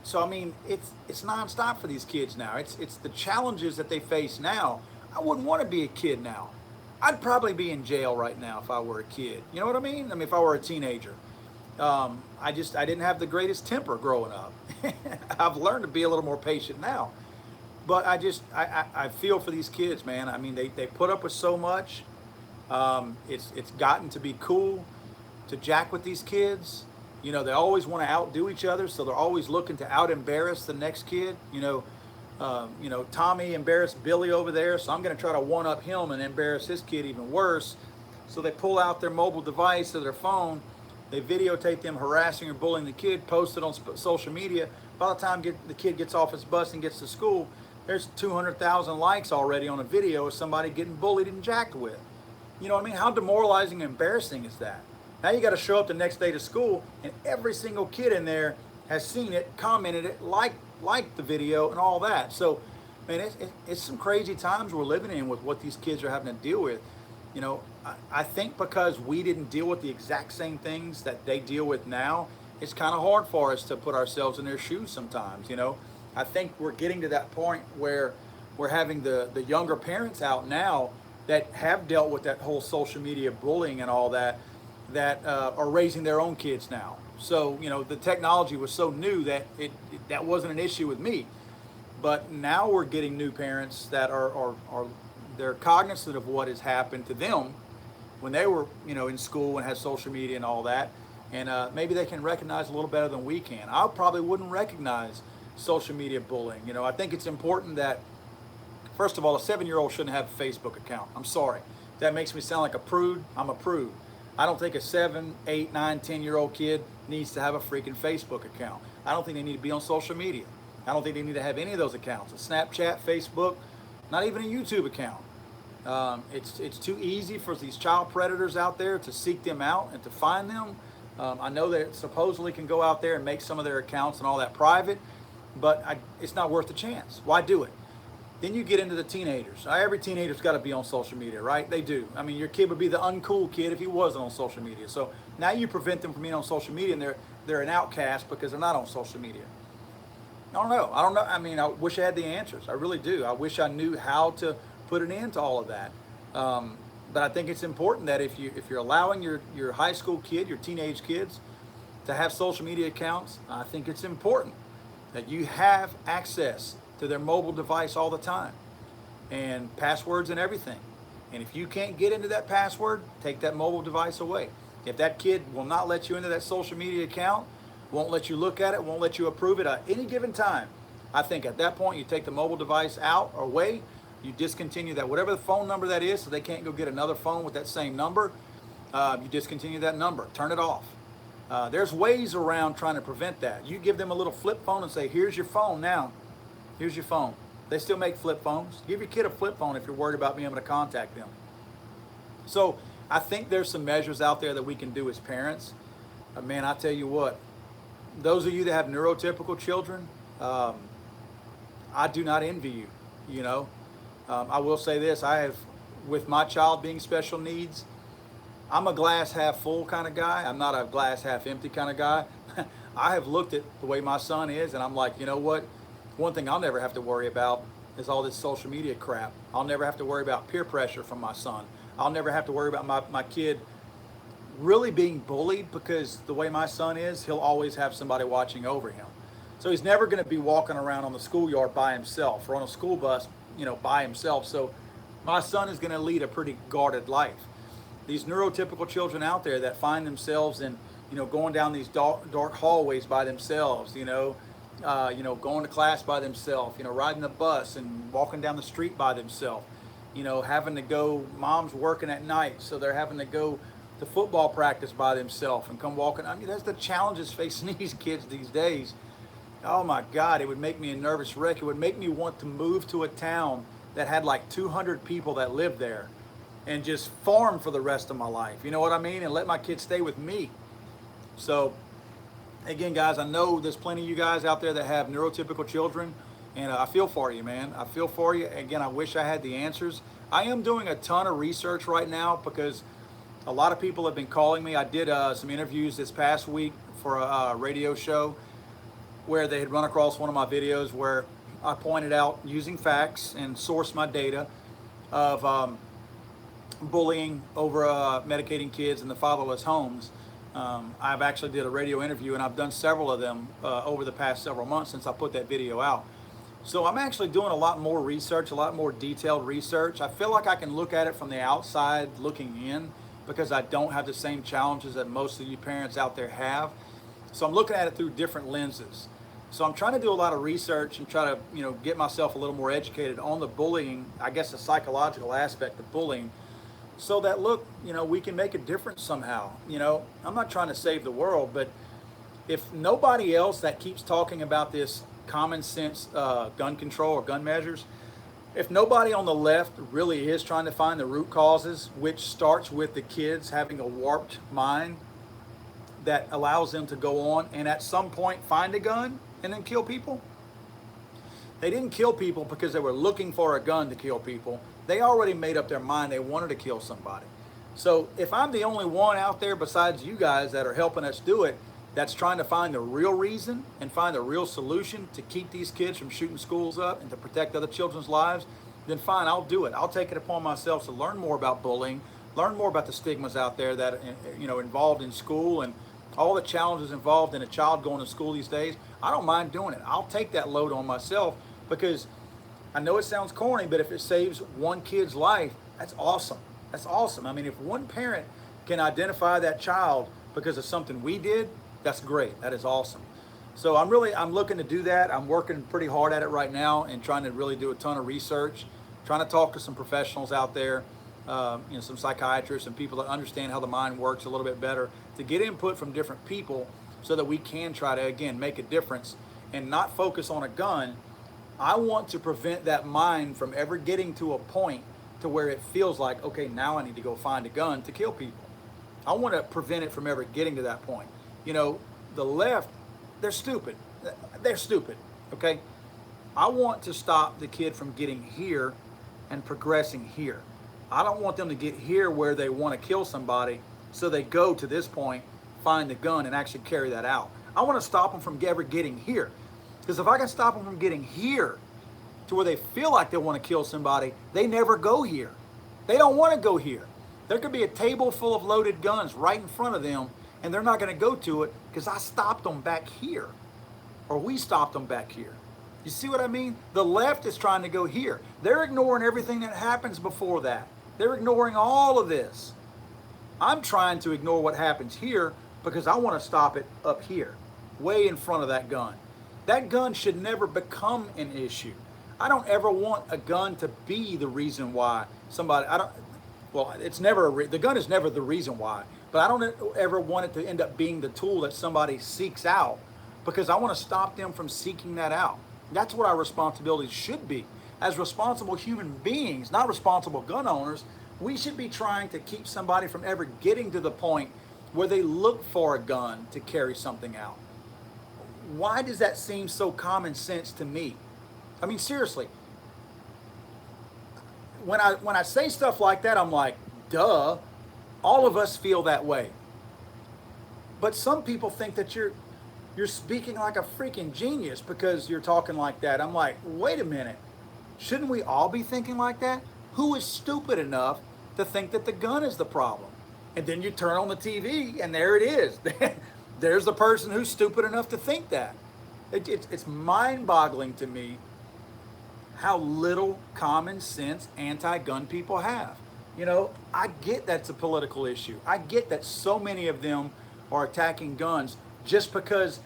So I mean, it's nonstop for these kids now. It's the challenges that they face now. I wouldn't want to be a kid now. I'd probably be in jail right now if I were a kid. You know what I mean? I mean, if I were a teenager. I didn't have the greatest temper growing up. I've learned to be a little more patient now. But I feel for these kids, man. I mean, they put up with so much. It's gotten to be cool to jack with these kids. They always want to outdo each other, so they're always looking to out embarrass the next kid. Tommy embarrassed Billy over there, so I'm going to try to one up him and embarrass his kid even worse. So they pull out their mobile device or their phone, they videotape them harassing or bullying the kid, post it on social media. By the time the kid gets off his bus and gets to school, there's 200,000 likes already on a video of somebody getting bullied and jacked with. You know what I mean? How demoralizing and embarrassing is that? Now you got to show up the next day to school, and every single kid in there has seen it, commented it, liked the video, and all that. So, man, it's some crazy times we're living in with what these kids are having to deal with. I think because we didn't deal with the exact same things that they deal with now, it's kind of hard for us to put ourselves in their shoes sometimes. I think we're getting to that point where we're having the younger parents out now that have dealt with that whole social media bullying and all that are raising their own kids now. So, the technology was so new that that wasn't an issue with me. But now we're getting new parents that are they're cognizant of what has happened to them when they were, in school and had social media and all that. And maybe they can recognize a little better than we can. I probably wouldn't recognize social media bullying. I think it's important that, first of all, a 7-year-old shouldn't have a Facebook account. I'm sorry. That makes me sound like a prude. I'm a prude. I don't think a 7, 8, 9, 10-year-old kid needs to have a freaking Facebook account. I don't think they need to be on social media. I don't think they need to have any of those accounts. A Snapchat, Facebook, not even a YouTube account. It's too easy for these child predators out there to seek them out and to find them. I know that supposedly can go out there and make some of their accounts and all that private, but it's not worth the chance. Why do it? Then you get into the teenagers. Every teenager's got to be on social media, right? They do. I mean, your kid would be the uncool kid if he wasn't on social media. So now you prevent them from being on social media, and they're an outcast because they're not on social media. I don't know. I mean, I wish I had the answers. I really do. I wish I knew how to put an end to all of that. But I think it's important that if you're allowing your high school kid, your teenage kids, to have social media accounts, I think it's important that you have access to their mobile device all the time, and passwords and everything. And if you can't get into that password, take that mobile device away. If that kid will not let you into that social media account, won't let you look at it, won't let you approve it at any given time, I think at that point you take the mobile device out or away, you discontinue that, whatever the phone number that is, so they can't go get another phone with that same number, you discontinue that number, turn it off. There's ways around trying to prevent that. You give them a little flip phone and say, here's your phone now. Here's your phone. They still make flip phones. Give your kid a flip phone if you're worried about being able to contact them. So I think there's some measures out there that we can do as parents. Man, I tell you what, those of you that have neurotypical children, I do not envy you. I will say this, with my child being special needs, I'm a glass half full kind of guy. I'm not a glass half empty kind of guy. I have looked at the way my son is, and I'm like, you know what? One thing I'll never have to worry about is all this social media crap. I'll never have to worry about peer pressure from my son. I'll never have to worry about my kid really being bullied, because the way my son is, he'll always have somebody watching over him. So he's never going to be walking around on the schoolyard by himself or on a school bus, by himself. So my son is going to lead a pretty guarded life. These neurotypical children out there that find themselves in, going down these dark hallways by themselves, going to class by themselves, riding the bus and walking down the street by themselves, having to go, mom's working at night, so they're having to go to football practice by themselves and come walking. I mean, that's the challenges facing these kids these days. Oh my God, it would make me a nervous wreck. It would make me want to move to a town that had like 200 people that lived there and just farm for the rest of my life. You know what I mean? And let my kids stay with me. So again, guys, I know there's plenty of you guys out there that have neurotypical children. And I feel for you, man. I feel for you. Again, I wish I had the answers. I am doing a ton of research right now because a lot of people have been calling me. I did some interviews this past week for a radio show where they had run across one of my videos where I pointed out using facts and sourced my data of bullying over medicating kids in the fatherless homes. I've actually did a radio interview, and I've done several of them over the past several months since I put that video out. So I'm actually doing a lot more research, a lot more detailed research. I feel like I can look at it from the outside looking in because I don't have the same challenges that most of you parents out there have. So I'm looking at it through different lenses. So I'm trying to do a lot of research and try to, get myself a little more educated on the bullying, I guess the psychological aspect of bullying, so that, look, we can make a difference somehow. I'm not trying to save the world, but if nobody else that keeps talking about this common sense gun control or gun measures, if nobody on the left really is trying to find the root causes, which starts with the kids having a warped mind that allows them to go on and at some point find a gun and then kill people. They didn't kill people because they were looking for a gun to kill people. They already made up their mind they wanted to kill somebody. So if I'm the only one out there besides you guys that are helping us do it, that's trying to find the real reason and find the real solution to keep these kids from shooting schools up and to protect other children's lives, then fine, I'll do it. I'll take it upon myself to learn more about bullying, learn more about the stigmas out there that involved in school and all the challenges involved in a child going to school these days. I don't mind doing it. I'll take that load on myself because I know it sounds corny, but if it saves one kid's life, that's awesome. That's awesome. I mean, if one parent can identify that child because of something we did, that's great. That is awesome. So I'm looking to do that. I'm working pretty hard at it right now and trying to really do a ton of research, trying to talk to some professionals out there, some psychiatrists and people that understand how the mind works a little bit better, to get input from different people so that we can try to, again, make a difference and not focus on a gun. I want to prevent that mind from ever getting to a point to where it feels like, okay, now I need to go find a gun to kill people. I want to prevent it from ever getting to that point. The left, they're stupid. They're stupid, okay? I want to stop the kid from getting here and progressing here. I don't want them to get here where they want to kill somebody, so they go to this point, find the gun, and actually carry that out. I want to stop them from ever getting here. Because if I can stop them from getting here to where they feel like they want to kill somebody, they never go here. They don't want to go here. There could be a table full of loaded guns right in front of them, and they're not going to go to it because I stopped them back here, or we stopped them back here. You see what I mean? The left is trying to go here. They're ignoring everything that happens before that. They're ignoring all of this. I'm trying to ignore what happens here because I want to stop it up here, way in front of that gun. That gun should never become an issue. I don't ever want a gun to be the reason why somebody, the gun is never the reason why, but I don't ever want it to end up being the tool that somebody seeks out, because I want to stop them from seeking that out. That's what our responsibility should be. As responsible human beings, not responsible gun owners, we should be trying to keep somebody from ever getting to the point where they look for a gun to carry something out. Why does that seem so common sense to me? I mean, seriously, when I say stuff like that, I'm like, duh, all of us feel that way. But some people think that you're speaking like a freaking genius because you're talking like that. I'm like, wait a minute. Shouldn't we all be thinking like that? Who is stupid enough to think that the gun is the problem? And then you turn on the TV and there it is. There's the person who's stupid enough to think that. It's mind-boggling to me how little common sense anti-gun people have. I get that's a political issue. I get that so many of them are attacking guns just because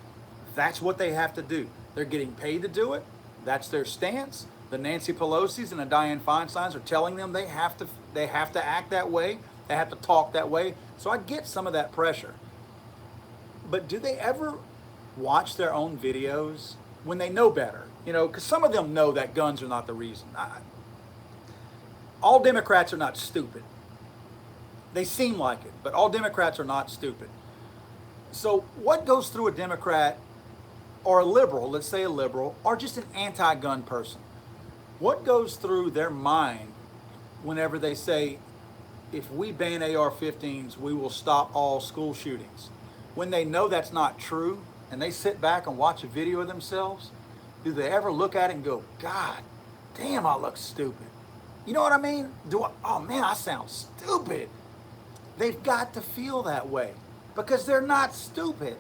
that's what they have to do. They're getting paid to do it. That's their stance. The Nancy Pelosi's and the Dianne Feinsteins are telling them they have to act that way. They have to talk that way. So I get some of that pressure. But do they ever watch their own videos when they know better? Because some of them know that guns are not the reason. All Democrats are not stupid. They seem like it, but all Democrats are not stupid. So what goes through a Democrat or a liberal, let's say a liberal, or just an anti-gun person, what goes through their mind whenever they say, if we ban AR-15s, we will stop all school shootings? When they know that's not true, and they sit back and watch a video of themselves, do they ever look at it and go, God damn, I look stupid? You know what I mean? Oh man, I sound stupid. They've got to feel that way because they're not stupid.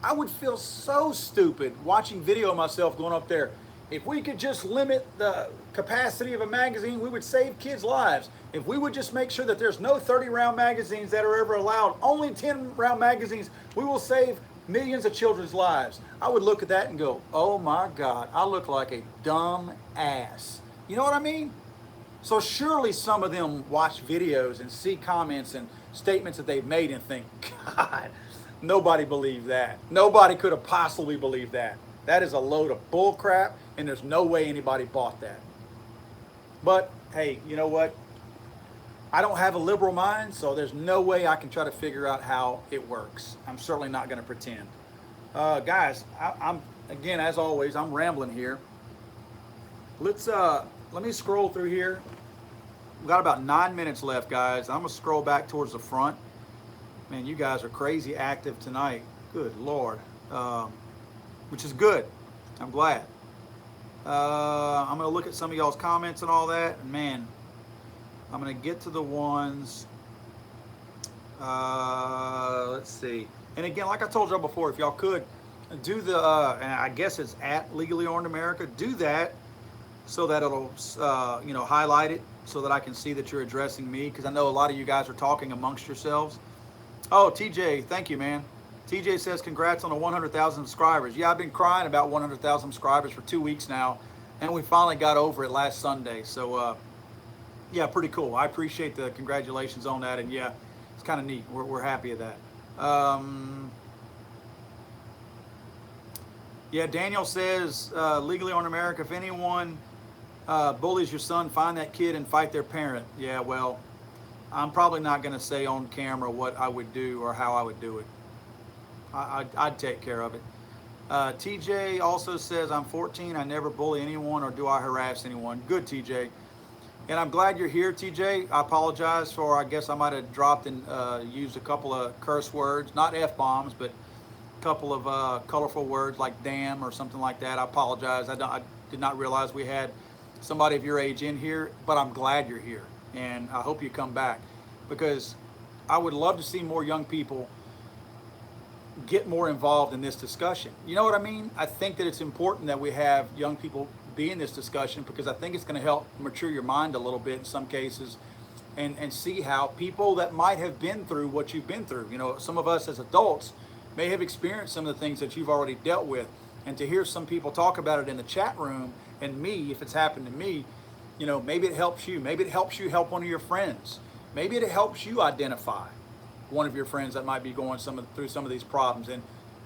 I would feel so stupid watching video of myself going up there. If we could just limit the capacity of a magazine, we would save kids' lives. If we would just make sure that there's no 30-round magazines that are ever allowed, only 10-round magazines, we will save millions of children's lives. I would look at that and go, oh my God, I look like a dumb ass. You know what I mean? So surely some of them watch videos and see comments and statements that they've made and think, God, nobody believed that. Nobody could have possibly believed that. That is a load of bull crap, and there's no way anybody bought that. But hey, you know what? I don't have a liberal mind, so there's no way I can try to figure out how it works. I'm certainly not going to pretend. Guys, I'm again, as always, I'm rambling here. Let me scroll through here. We've got about 9 minutes left, guys. I'm going to scroll back towards the front. Man, you guys are crazy active tonight. Good Lord. Which is good. I'm glad. I'm going to look at some of y'all's comments and all that. And man, I'm going to get to the ones. Let's see. And again, like I told y'all before, if y'all could do the, and I guess it's at Legally Armed America, do that so that it'll, highlight it so that I can see that you're addressing me, because I know a lot of you guys are talking amongst yourselves. Oh, TJ, thank you, man. TJ says, congrats on the 100,000 subscribers. Yeah, I've been crying about 100,000 subscribers for 2 weeks now, and we finally got over it last Sunday. So, yeah, pretty cool. I appreciate the congratulations on that, and yeah, it's kind of neat. We're happy of that. Yeah, Daniel says, Legally Armed America, if anyone bullies your son, find that kid and fight their parent. Yeah, well, I'm probably not going to say on camera what I would do or how I would do it. I'd take care of it. TJ also says, I'm 14. I never bully anyone or do I harass anyone. Good, TJ. And I'm glad you're here, TJ. I apologize for, I guess I might have dropped and used a couple of curse words, not F-bombs, but a couple of colorful words like damn or something like that. I apologize. I did not realize we had somebody of your age in here, but I'm glad you're here. And I hope you come back, because I would love to see more young people get more involved in this discussion. You know what I mean? I think that it's important that we have young people be in this discussion, because I think it's going to help mature your mind a little bit in some cases, and see how people that might have been through what you've been through, you know, some of us as adults may have experienced some of the things that you've already dealt with, and to hear some people talk about it in the chat room, and me, if it's happened to me, you know, maybe it helps you. Maybe it helps you help one of your friends. Maybe it helps you identify one of your friends that might be going through some of these problems. And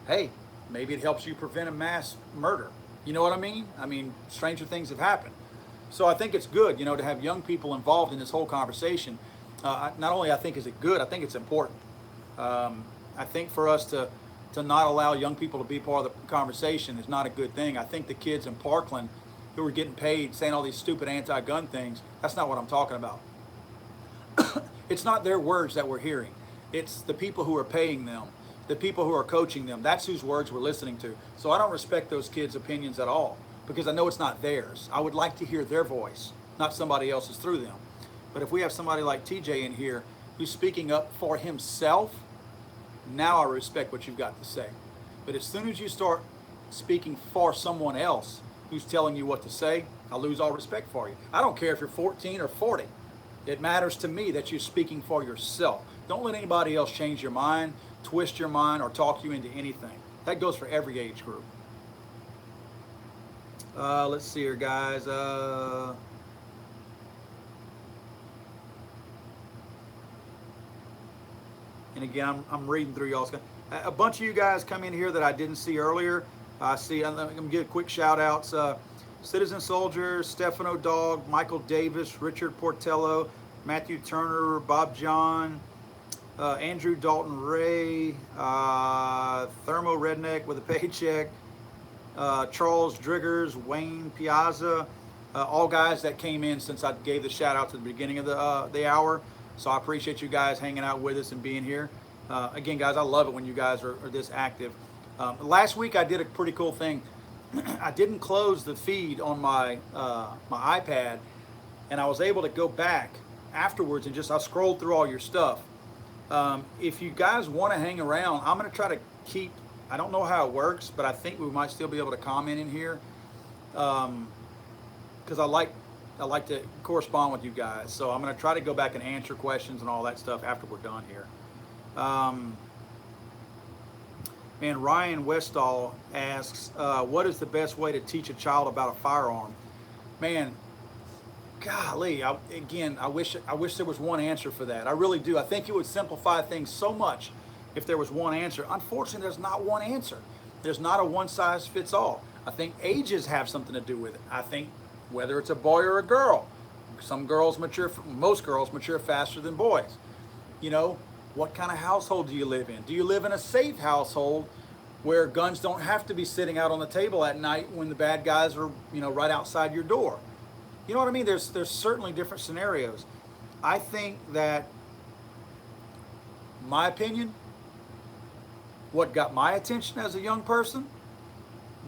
hey, maybe it helps you prevent a mass murder. You know what I mean? I mean, stranger things have happened. So I think it's good, you know, to have young people involved in this whole conversation. Not only I think is it good, I think it's important. I think for us to not allow young people to be part of the conversation is not a good thing. I think the kids in Parkland who are getting paid saying all these stupid anti-gun things, that's not what I'm talking about. It's not their words that we're hearing. It's the people who are paying them, the people who are coaching them. That's whose words we're listening to. So I don't respect those kids' opinions at all, because I know it's not theirs. I would like to hear their voice, not somebody else's through them. But if we have somebody like TJ in here who's speaking up for himself, now I respect what you've got to say. But as soon as you start speaking for someone else who's telling you what to say, I lose all respect for you. I don't care if you're 14 or 40. It matters to me that you're speaking for yourself. Don't let anybody else change your mind, twist your mind, or talk you into anything. That goes for every age group. Let's see here, guys. And again, I'm reading through y'all's. A bunch of you guys come in here that I didn't see earlier. I see. I'm going to give quick shout outs. Citizen Soldier, Stefano Dog, Michael Davis, Richard Portello, Matthew Turner, Bob John, Andrew Dalton Ray, Thermo Redneck with a paycheck, Charles Driggers, Wayne Piazza, all guys that came in since I gave the shout out to the beginning of the hour. So I appreciate you guys hanging out with us and being here. Again, guys, I love it when you guys are this active. Last week I did a pretty cool thing. I didn't close the feed on my my iPad, and I was able to go back afterwards and I scrolled through all your stuff. If you guys want to hang around, I'm going to try to keep. I don't know how it works, but I think we might still be able to comment in here because I like to correspond with you guys. So I'm going to try to go back and answer questions and all that stuff after we're done here. And Ryan Westall asks, what is the best way to teach a child about a firearm? Man, golly, I wish there was one answer for that. I really do. I think it would simplify things so much if there was one answer. Unfortunately, there's not one answer. There's not a one size fits all. I think ages have something to do with it. I think whether it's a boy or a girl, most girls mature faster than boys. You know, what kind of household do you live in? Do you live in a safe household where guns don't have to be sitting out on the table at night when the bad guys are, right outside your door? You know what I mean? There's certainly different scenarios. I think that, my opinion, what got my attention as a young person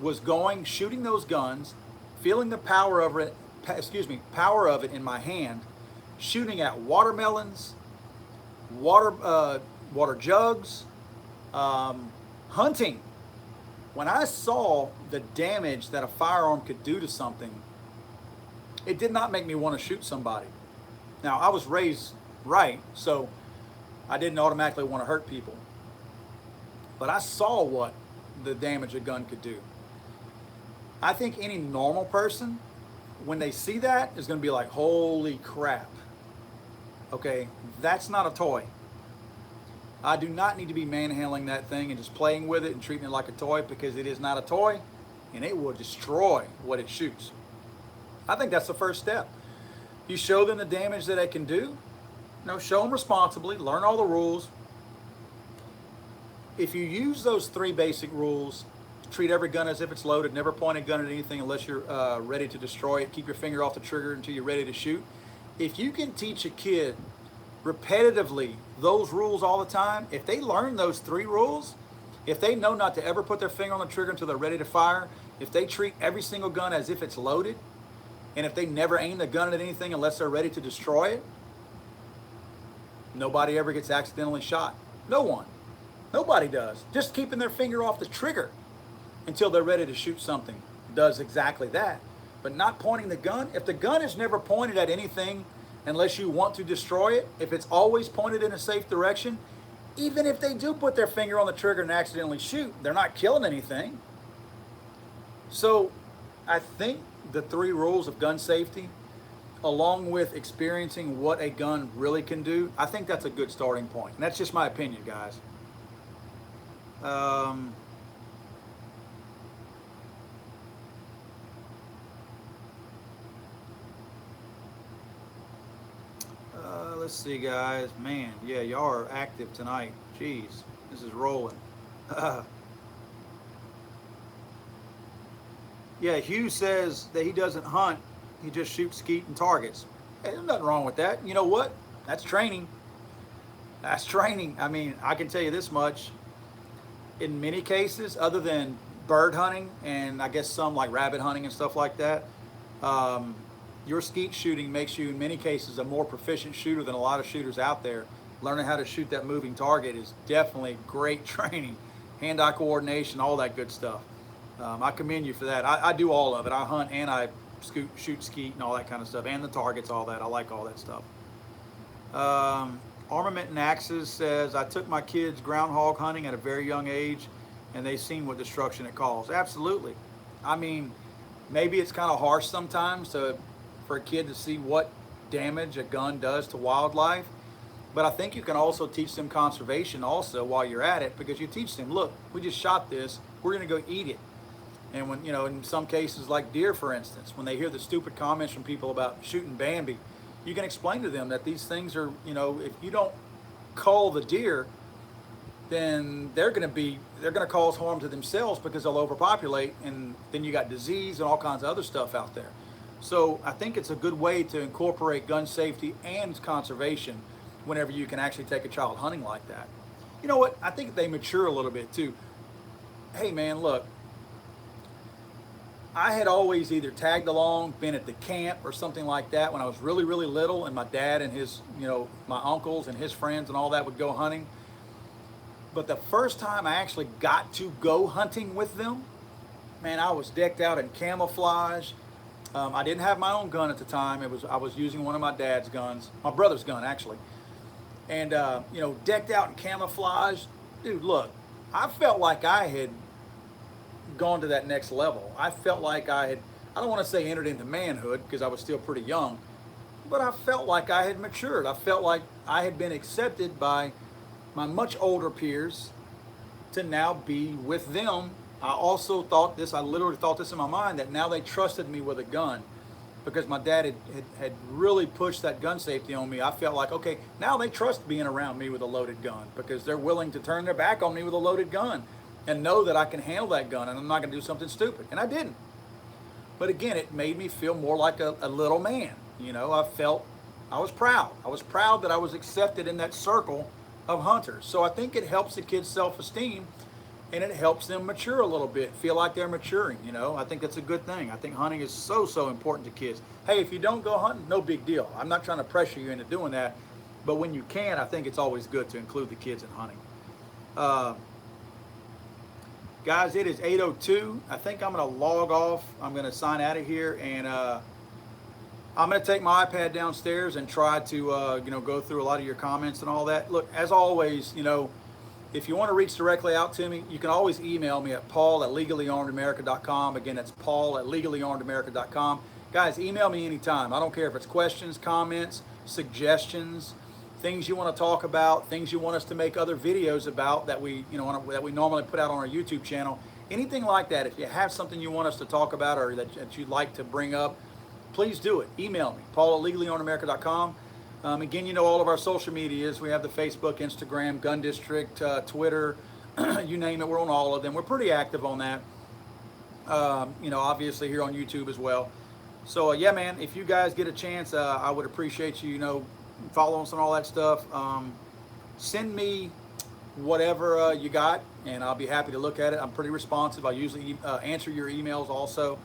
was shooting those guns, feeling the power of it in my hand, shooting at watermelons, water jugs, hunting. When I saw the damage that a firearm could do to something, it did not make me want to shoot somebody. Now, I was raised right, so I didn't automatically want to hurt people. But I saw what the damage a gun could do. I think any normal person, when they see that, is going to be like, holy crap. Okay, that's not a toy. I do not need to be manhandling that thing and just playing with it and treating it like a toy, because it is not a toy and it will destroy what it shoots. I think that's the first step. You show them the damage that it can do. Show them responsibly, learn all the rules. If you use those 3 basic rules, treat every gun as if it's loaded, never point a gun at anything unless you're ready to destroy it, keep your finger off the trigger until you're ready to shoot. If you can teach a kid repetitively those rules all the time, if they learn those 3 rules, if they know not to ever put their finger on the trigger until they're ready to fire, if they treat every single gun as if it's loaded, and if they never aim the gun at anything unless they're ready to destroy it, nobody ever gets accidentally shot. No one. Nobody does. Just keeping their finger off the trigger until they're ready to shoot something does exactly that. But not pointing the gun. If the gun is never pointed at anything unless you want to destroy it, if it's always pointed in a safe direction, even if they do put their finger on the trigger and accidentally shoot, they're not killing anything. So I think the 3 rules of gun safety, along with experiencing what a gun really can do, I think that's a good starting point. And that's just my opinion, guys. Let's see, guys. Man, yeah, y'all are active tonight. Jeez, this is rolling. Yeah, Hugh says that he doesn't hunt. He just shoots skeet and targets. Hey, there's nothing wrong with that. You know what? That's training. That's training. I mean, I can tell you this much. In many cases, other than bird hunting and I guess some like rabbit hunting and stuff like that, your skeet shooting makes you, in many cases, a more proficient shooter than a lot of shooters out there. Learning how to shoot that moving target is definitely great training. Hand-eye coordination, all that good stuff. I commend you for that. I do all of it. I hunt and I shoot skeet and all that kind of stuff, and the targets, all that. I like all that stuff. Armament and Axes says, I took my kids groundhog hunting at a very young age, and they've seen what destruction it caused. Absolutely. I mean, maybe it's kind of harsh sometimes for a kid to see what damage a gun does to wildlife, but I think you can also teach them conservation also while you're at it, because you teach them, look, we just shot this, we're going to go eat it. And when, in some cases like deer, for instance, when they hear the stupid comments from people about shooting Bambi, you can explain to them that these things are, if you don't cull the deer, then they're going to cause harm to themselves because they'll overpopulate, and then you got disease and all kinds of other stuff out there. So I think it's a good way to incorporate gun safety and conservation whenever you can actually take a child hunting like that. You know what? I think they mature a little bit too. Hey man, look, I had always either tagged along, been at the camp or something like that when I was really, really little, and my dad and his, my uncles and his friends and all that would go hunting. But the first time I actually got to go hunting with them, man, I was decked out in camouflage. I didn't have my own gun at the time. I was using one of my dad's guns, my brother's gun actually. And decked out in camouflage. Dude, look, I felt like I had gone to that next level. I felt like I don't want to say entered into manhood because I was still pretty young, but I felt like I had matured. I felt like I had been accepted by my much older peers to now be with them. I also thought this, I literally thought this in my mind, that now they trusted me with a gun because my dad had really pushed that gun safety on me. I felt like, okay, now they trust being around me with a loaded gun because they're willing to turn their back on me with a loaded gun and know that I can handle that gun and I'm not going to do something stupid. And I didn't. But again, it made me feel more like a little man. I was proud. I was proud that I was accepted in that circle of hunters. So I think it helps the kids' self-esteem and it helps them mature a little bit, feel like they're maturing. I think that's a good thing. I think hunting is so important to kids. Hey, if you don't go hunting, no big deal. I'm not trying to pressure you into doing that, but when you can, I think it's always good to include the kids in hunting. Guys, it is 8:02. I think I'm going to log off. I'm going to sign out of here, and I'm going to take my iPad downstairs and try to go through a lot of your comments and all that. Look, as always, if you want to reach directly out to me, you can always email me at paul@legallyarmedamerica.com. Again, that's paul@legallyarmedamerica.com. Guys, email me anytime. I don't care if it's questions, comments, suggestions, things you want to talk about, things you want us to make other videos about that we normally put out on our YouTube channel. Anything like that. If you have something you want us to talk about or that you'd like to bring up, please do it. Email me, paul@legallyarmedamerica.com. Again, all of our social medias. We have the Facebook, Instagram, Gun District, Twitter, you name it, we're on all of them. We're pretty active on that. Obviously here on YouTube as well. So yeah, man, if you guys get a chance, I would appreciate you, following us and all that stuff. Send me whatever you got, and I'll be happy to look at it. I'm pretty responsive. I usually answer your emails also.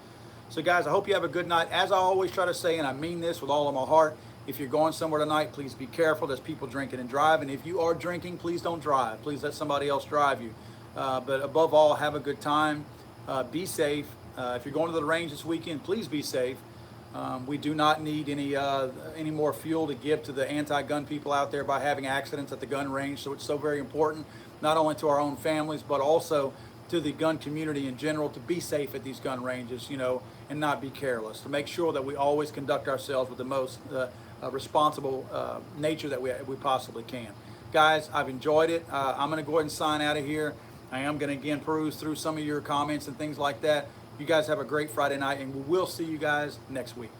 So guys, I hope you have a good night. As I always try to say, and I mean this with all of my heart, if you're going somewhere tonight, please be careful. There's people drinking and driving. If you are drinking, please don't drive. Please let somebody else drive you. But above all, have a good time. Be safe. If you're going to the range this weekend, please be safe. We do not need any more fuel to give to the anti-gun people out there by having accidents at the gun range. So it's so very important, not only to our own families, but also to the gun community in general, to be safe at these gun ranges, and not be careless. To make sure that we always conduct ourselves with the most responsible nature that we possibly can. Guys, I've enjoyed it. I'm going to go ahead and sign out of here. I am going to again peruse through some of your comments and things like that. You guys have a great Friday night, and we will see you guys next week.